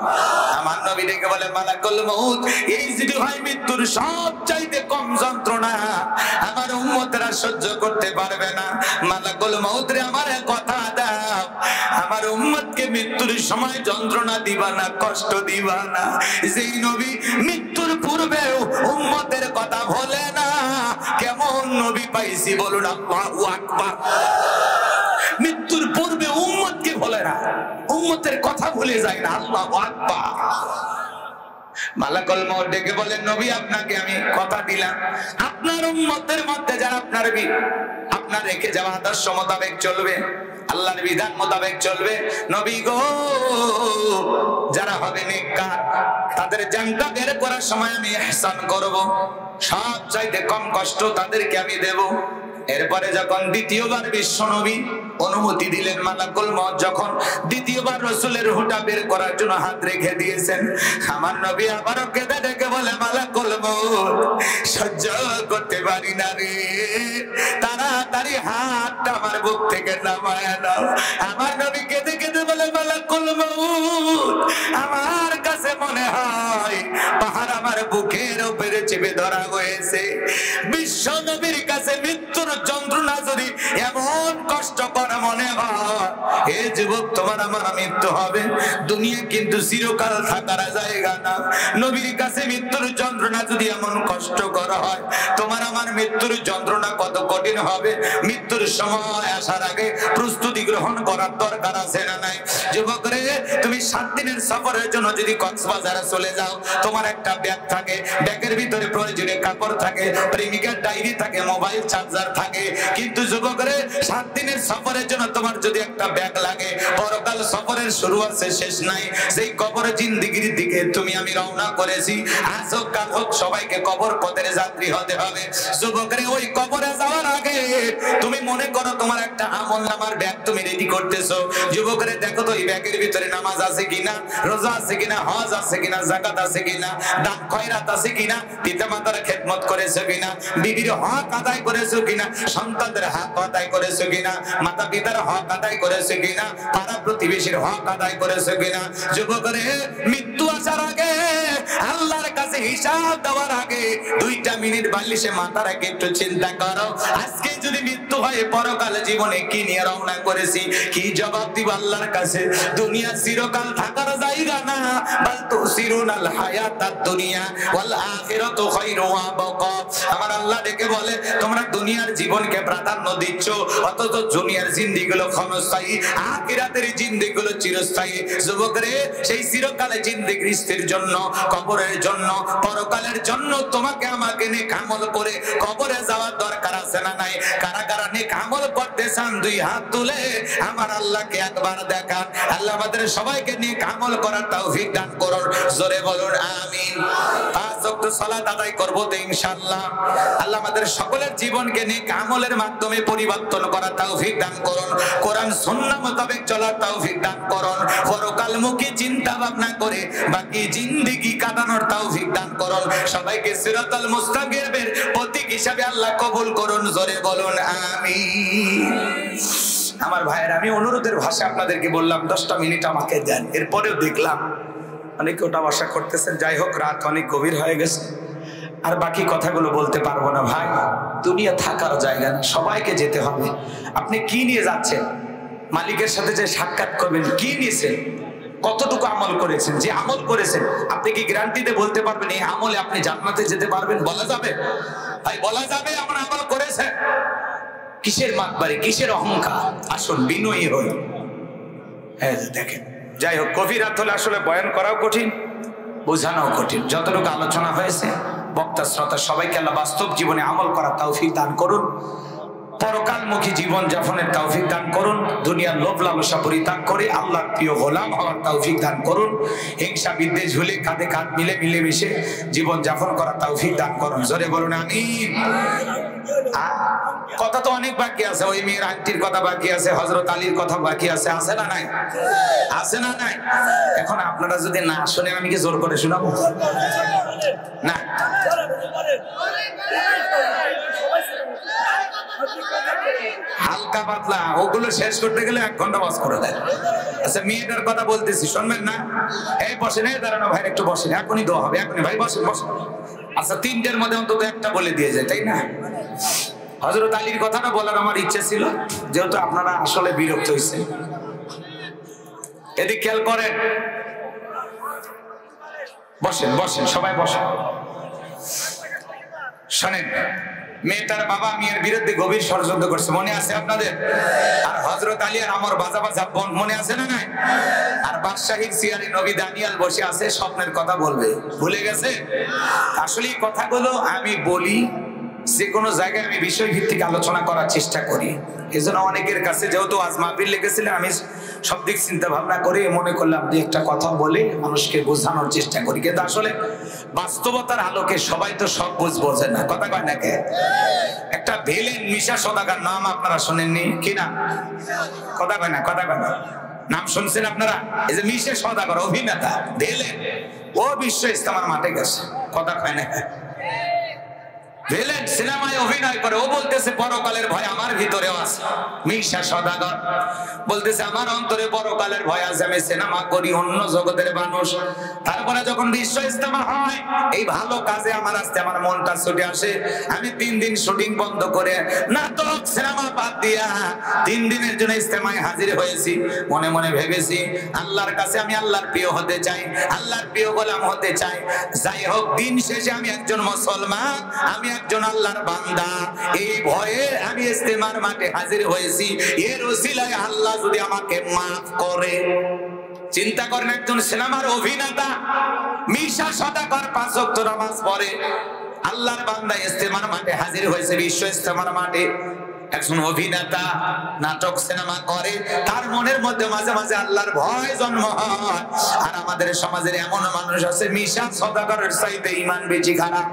আমার নবী ডেকে বলে, মালাকুল মউত, এই যদি হয় মৃত্যুর সবচাইতে কম যন্ত্রণা, আমার উম্মতরা সহ্য করতে পারবে না। মালাকুল মউত রে, আমার কথা দাও, আমার উম্মতকে মৃত্যুর সময় যন্ত্রণা দিবা না, কষ্ট দিবা না। যেই নবী মৃত্যুর পূর্বে উম্মতের কথা ভোলে না, কেমন নবী পাইছি? বলুন আল্লাহু আকবার। মৃত্যুর পূর্বে উম্মতকে ভোলে না, উম্মতের কথা ভুলে যায় না। আল্লাহু আকবার। মালাকুল মউত ডেকে বলেন, নবী, আপনাকে আমি কথা দিলাম, আপনার উম্মতের মধ্যে যারা আপনার রেখে যাওয়া আদর্শ মোতাবেক চলবে, আল্লাহর বিধান মোতাবেক চলবে, নবী গো, যারা হবে নেককার, তাদের জানটা বের করার সময় আমি ইহসান করব, সব চাইতে কম কষ্ট তাদেরকে আমি দেব। এরপরে যখন দ্বিতীয়বার বিশ্বনবী অনুমতি দিলেন, মালাকুল মউত যখন দ্বিতীয়বার রাসূলের রূহটা বের করার জন্য হাত রেখে দিয়েছেন, আমার নবী আবারও কেঁদে ডেকে বলে, মালাকুল মউত, সহ্য করতে পারি না রে, তাড়াতাড়ি হাতটা আমার বুক থেকে নামায় নাও। আমার নবী কেঁদে কেঁদে বলে, মালাকুল মউত, আমার কাছে মনে হয় পাহাড় আমার বুকের উপরে চেপে ধরা হয়েছে। বিশ্ব নবীর কাছে মৃত্যুর যন্ত্রণা যদি এমন কষ্টকর মনে হয়, হে যুবক, তোমার আমার মৃত্যু হবে, দুনিয়া কিন্তু চিরকাল থাকার জায়গা না। নবীর কাছে মৃত্যুর যন্ত্রণা যদি এমন কষ্টকর হয়, তোমার আমার মৃত্যুর যন্ত্রণা কত কঠিন হবে। মৃত্যুর সময় আসার আগে প্রস্তুতি গ্রহণ করার দরকার আছে না নাই? যুবক রে, তুমি 7 দিনের সফরের জন্য যদি কক্সবাজারে চলে যাও, তোমার একটা ব্যাগ থাকে, ব্যাগের ভিতরে প্রয়োজনীয় কাপড় থাকে, প্রেমিকার ডায়েরি থাকে, মোবাইল চার্জার থাকে, কিন্তু যুবক রে, 7 দিনের সফরের জন্য তোমার যদি একটা ব্যাগ লাগে, পরকাল সফরের শুরু আছে, শেষ নাই। সেই কবর জিন্দেগির দিকে তুমি আমি রওনা করেছি, আজ হোক কাল হোক সবাইকে কবর পথের যাত্রী হতে হবে। যুবক রে, ওই কবরে যাওয়ার আগে তুমি মনে করো তোমার একটা আমলনামার ব্যাগ তুমি রেডি করতেছো। যুবক রে, দেখো তো এই ব্যাগের ভিতরে নামাজ আছে কিনা, রোজা আছে কিনা, হজ আছে কিনা, যাকাত আছে কিনা, দান খয়রাত আছে কিনা, পিতামাতার খেদমত করেছো কিনা, বিবির হক আদায় করেছো কিনা, সন্তানদের হক আদায় করেছো কিনা, মাতা পিতার পিতার হক আদায় করেছে কিনা, পাড়া প্রতিবেশীর হক আদায় করেছে কিনা। যুবকরে মৃত্যু আসার আগে, আল্লাহর কাছে হিসাব দেওয়ার আগে 2টা মিনিট বালিশে মাথা রেখে একটু চিন্তা করো, আজকে যদি মৃত্যু হয় পরকালে জীবনে কি নিয়ে রওনা করেছি, কি জবাব দিব আল্লাহর কাছে। দুনিয়া চিরকাল থাকার জায়গা না, বাল তুসিরুনাল হায়াতাদ দুনিয়া ওয়াল আখিরাতু খায়রু ওয়া আবকা। আমার আল্লাহ ডেকে বলে তোমরা দুনিয়ার জীবনকে প্রাধান্য দিচ্ছ, অথচ দুনিয়ার জিন্দেগিগুলো ক্ষণস্থায়ী, আখিরাতের জিন্দেগিগুলো চিরস্থায়ী। যুবকরে সেই চিরকালে জিন্দেগির জন্য, কবরের জন্য, পরকালের জন্য তোমাকে আমাকে নেক আমল করে কবরে যাওয়ার দরকার আছে না নাই? কারা কারা নেক আমল করতে চান 2 হাত তুলে আমার আল্লাহকে একবার দেখান। আল্লাহ আমাদের সবাইকে নেক আমল করার তৌফিক দান করুন, জোরে বলুন আমিন। 5 ওয়াক্ত সালাত আদায় করব তো ইনশাআল্লাহ। আল্লাহ আমাদের সকলের জীবনকে নেক আমলের মাধ্যমে পরিবর্তন করার তৌফিক দান করুন, কোরআন সুন্নাহ মোতাবেক চলার তৌফিক দান করুন, পরকালমুখী চিন্তা ভাবনা করে বাকি জিন্দেগি কাটানোর তৌফিক দান করুন। সবাইকে সিরাতাল মুস্তাকিমের প্রতীক হিসাবে আল্লাহ কবুল করুন, জোরে বলুন আমিন। আমার ভাইয়ের আমি অনুরোধের ভাষা আপনাদেরকে বললাম 10টা মিনিট আমাকে দেন। এরপরেও দেখলাম অনেকে ওটা আশা করতেছেন। যাই হোক, রাত অনেক গভীর হয়ে গেছে, আর বাকি কথাগুলো বলতে পারবো না। ভাই, দুনিয়া থাকার জায়গা না, সবাইকে যেতে হবে। আপনি কি নিয়ে যাচ্ছেন? মালিকের সাথে যে সাক্ষাৎ করবেন, কি নিয়েছেন, কতটুকু আমল করেছেন? যে আমল করেছেন আপনি কি গ্যারান্টিতে বলতে পারবেন এই আমলে আপনি জান্নাতে যেতে পারবেন? বলা যাবে ভাই? বলা যাবে আমরা আমল করেছে? কিসের মাতবাড়ি, কিসের অহংকার? আসুন বিনয়ী হই। হ্যাঁ দেখেন, যাই হোক, গভীর রাত হলে আসলে বয়ান করাও কঠিন, বোঝানোও কঠিন। যতটুকু আলোচনা হয়েছে, বক্তা শ্রোতা সবাইকে আল্লাহ বাস্তব জীবনে আমল করার তৌফিক দান করুন, পরকালমুখী জীবন যাপনের তৌফিক দান করুন, দুনিয়ার লোভ লালসা পরিত্যাগ করে আল্লাহর প্রিয় গোলাম হওয়ার তৌফিক দান করুন, হিংসা বিদ্বেষ ভুলে কাঁধে কাঁধ মিলে মিশে জীবন যাপন করার তৌফিক দান করুন, জোরে বলুন আমিন। কথা তো অনেক বাকি আছে, ওই মেয়ের আন্টির কথা বাকি আছে, হযরত আলীর কথা বাকি আছে, আছে না নাই? আছে না নাই? এখন আপনারা যদি না শুনেন আমি কি জোর করে শোনাবো? না, হালকা পাতলা ওগুলো শেষ করতে গেলে 1 ঘন্টা বাস করে দেয়। আচ্ছা, মেয়েটার কথা বলতেছি, শুনবেন না? এই বসেন, এই দাঁড়ানো ভাই, একটু বসেন, এখনই দোয়া হবে, এখনই ভাই বসেন বসেন। আচ্ছা, 3টের মধ্যে অন্তত একটা বলে দিয়ে যায়, তাই না? হযরত আলীর কথাটা বলার আমার ইচ্ছে ছিল, যেহেতু আপনারা আসলে বিরক্ত হয়েছে। এদিকে খেয়াল করেন, বসেন বসেন সবাই বসেন। শোনেন, মেয়েটার বাবা মেয়ের বিরুদ্ধে গভীর ষড়যন্ত্র করছে, মনে আছে আপনাদের? আর হযরত আলী আর আমর বাজা বাজা বোন, মনে আছে না নাই? আর বাদশাহীর চেয়ারে নবী দানিয়াল বসে আছে, স্বপ্নের কথা বলবে, ভুলে গেছে? আসলে এই কথাগুলো আমি বলি যে কোনো জায়গায় আমি বিষয় ভিত্তিক আলোচনা করার চেষ্টা করি। এজন্য অনেকের কাছে যেহেতু আজ মাহফিল লিখেছিলেন, আমি সব দিক চিন্তা ভাবনা করে মনে করলাম যে একটা কথা বলে মানুষকে বোঝানোর চেষ্টা করি, কিন্তু আসলে বাস্তবতার আলোকে সবাই তো সব বোঝে না, কথা কয় না কে? একটা ভেলেন মিশা সওদাগর নাম আপনারা শোনেননি কিনা? কথা কয় না, কথা কয় না, নাম শুনছেন আপনারা? এই যে মিশা সওদাগর অভিনেতা ভেলেন, ও বিশ্ব ইস্তেমার মাঠে গেছে, কথা কয় না? ভিলেন সিনেমায় অভিনয় করে, ও বলতেছে পরকালের ভয় আমার ভিতরেও আছে। মিশা সওদাগর বলতেছে আমার অন্তরে পরকালের ভয় আছে, আমি সিনেমা করি, অন্য জগতের মানুষ। তারপরে যখন বিশ্ব ইস্তেমা হয়, এই ভালো কাজে আমার আসতে আমার মনটা ছুটে আসে। আমি 3 দিন শুটিং বন্ধ করে নাটক সিনেমা বাদ দিয়া 3 দিনের জন্য ইস্তেমায় হাজির হয়েছি। মনে মনে ভেবেছি আল্লাহর কাছে আমি আল্লাহর প্রিয় হতে চাই, আল্লাহর প্রিয় গোলাম হতে চাই। যাই হোক, দিন শেষে আমি একজন মুসলমান, আমি একজন আল্লাহর বান্দা। এই ভয়ে আমি ইস্তেমার মাঠে হাজির হয়েছি, এর ওসিলায় আল্লাহ যদি আমাকে মাফ করে। চিন্তা করেন, একজন সিনেমার অভিনেতা মিশা সওদাগর 5 ওয়াক্ত নামাজ পড়ে, আল্লাহর বান্দা ইস্তেমার মাঠে হাজির হয়েছে, বিশ্ব ইস্তেমার মাঠে। একজন অভিনেতা নাটক সিনেমা করে, তার মনের মধ্যে মাঝে মাঝে আল্লাহর ভয় জন্ম হয়। আর আমাদের সমাজের এমন মানুষ আছে মিশা সওদাগরের চাইতে ঈমান বেশি খারাপ,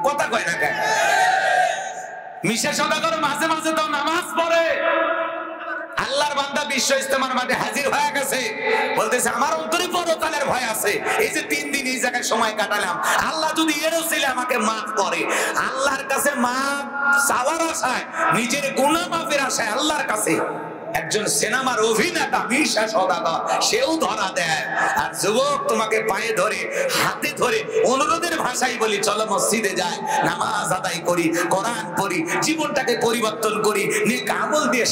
কথা কয় না কেন? মিশা সওদাগর মাঝে মাঝে তো নামাজ পড়ে, আল্লাহর বান্দা বিশ্ব ইস্তেমার মাঠে হাজির হয়ে গেছে, বলতেছে আমার অন্তরে পরকালের ভয় আছে। এই যে 3 দিন এই জায়গায় সময় কাটালাম, আল্লাহ যদি এর ওসিলে আমাকে মাফ করে, আল্লাহর কাছে মাফ চাওয়ার আশায়, নিজের গুনাহ মাফের আশায় আল্লাহর কাছে একজন সিনেমার অভিনেতা মিশা সওদাগর সেও ধরা দেয়। আর যুবক তোমাকে পায়ে ধরে হাতে ধরে অনুরোধের ভাষায় বলি চলো মসজিদে যাই, নামাজ আদায় করি, কোরআন পড়ি, জীবনটাকে পরিবর্তন করি, নেক আমল দিয়ে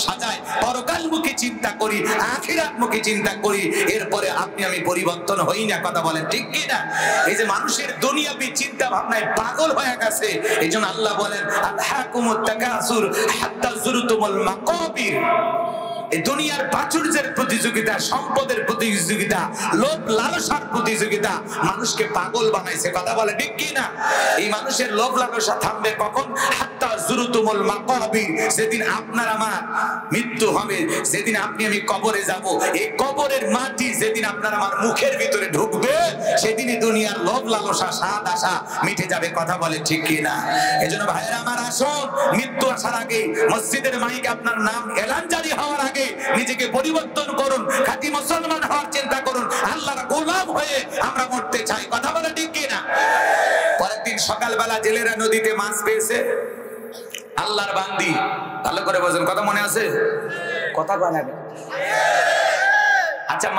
সাজাই, পরকালমুখী চিন্তা করি, আখিরাতমুখী চিন্তা করি, এরপরে আপনি আমি পরিবর্তন হই না। কথা বলেন ঠিক কি না? এই যে মানুষের দুনিয়াবী চিন্তা ভাবনায় পাগল হয়ে গেছে, এই জন্য আল্লাহ বলেন আলহাকুমুত তাকাসুর হাত্তা যুরতুমুল মাকাবির। এই দুনিয়ার প্রাচুর্যের প্রতিযোগিতা, সম্পদের প্রতিযোগিতা, লোভ লালসার প্রতিযোগিতা মানুষকে পাগল বানাইছে। কথা বলে ঠিক কি না? এই মানুষের লোভ লালসা থামবে কখন? হাত্তা যুরতুমুল মাকাবির, যেদিন আপনার আমার মৃত্যু হবে, যেদিন আপনি আমি কবরে যাব, এই কবরের মাটি যেদিন আপনার আমার মুখের ভিতরে ঢুকবে, সেদিনই দুনিয়ার লোভ লালসা স্বাদ আশা মিটে যাবে। কথা বলে ঠিক কি না? এজন্য ভাইরা আমার, আসুন মৃত্যু আসার আগে মসজিদের মাইকে আপনার নাম এলান জারি হওয়ার আগে নিজেকে পরিবর্তন করুন, খাঁটি মুসলমান হওয়ার চিন্তা করুন। আল্লাহর গোলাম হয়ে আমরা মরতে চাই। কথা বলে ঠিক কি না? পরের দিন সকালবেলা জেলেরা নদীতে মাছ পেয়েছে, আল্লাহর বান্দি, ভালো করে বোঝেন, কথা মনে আছে? কথা বলেন। আচ্ছা।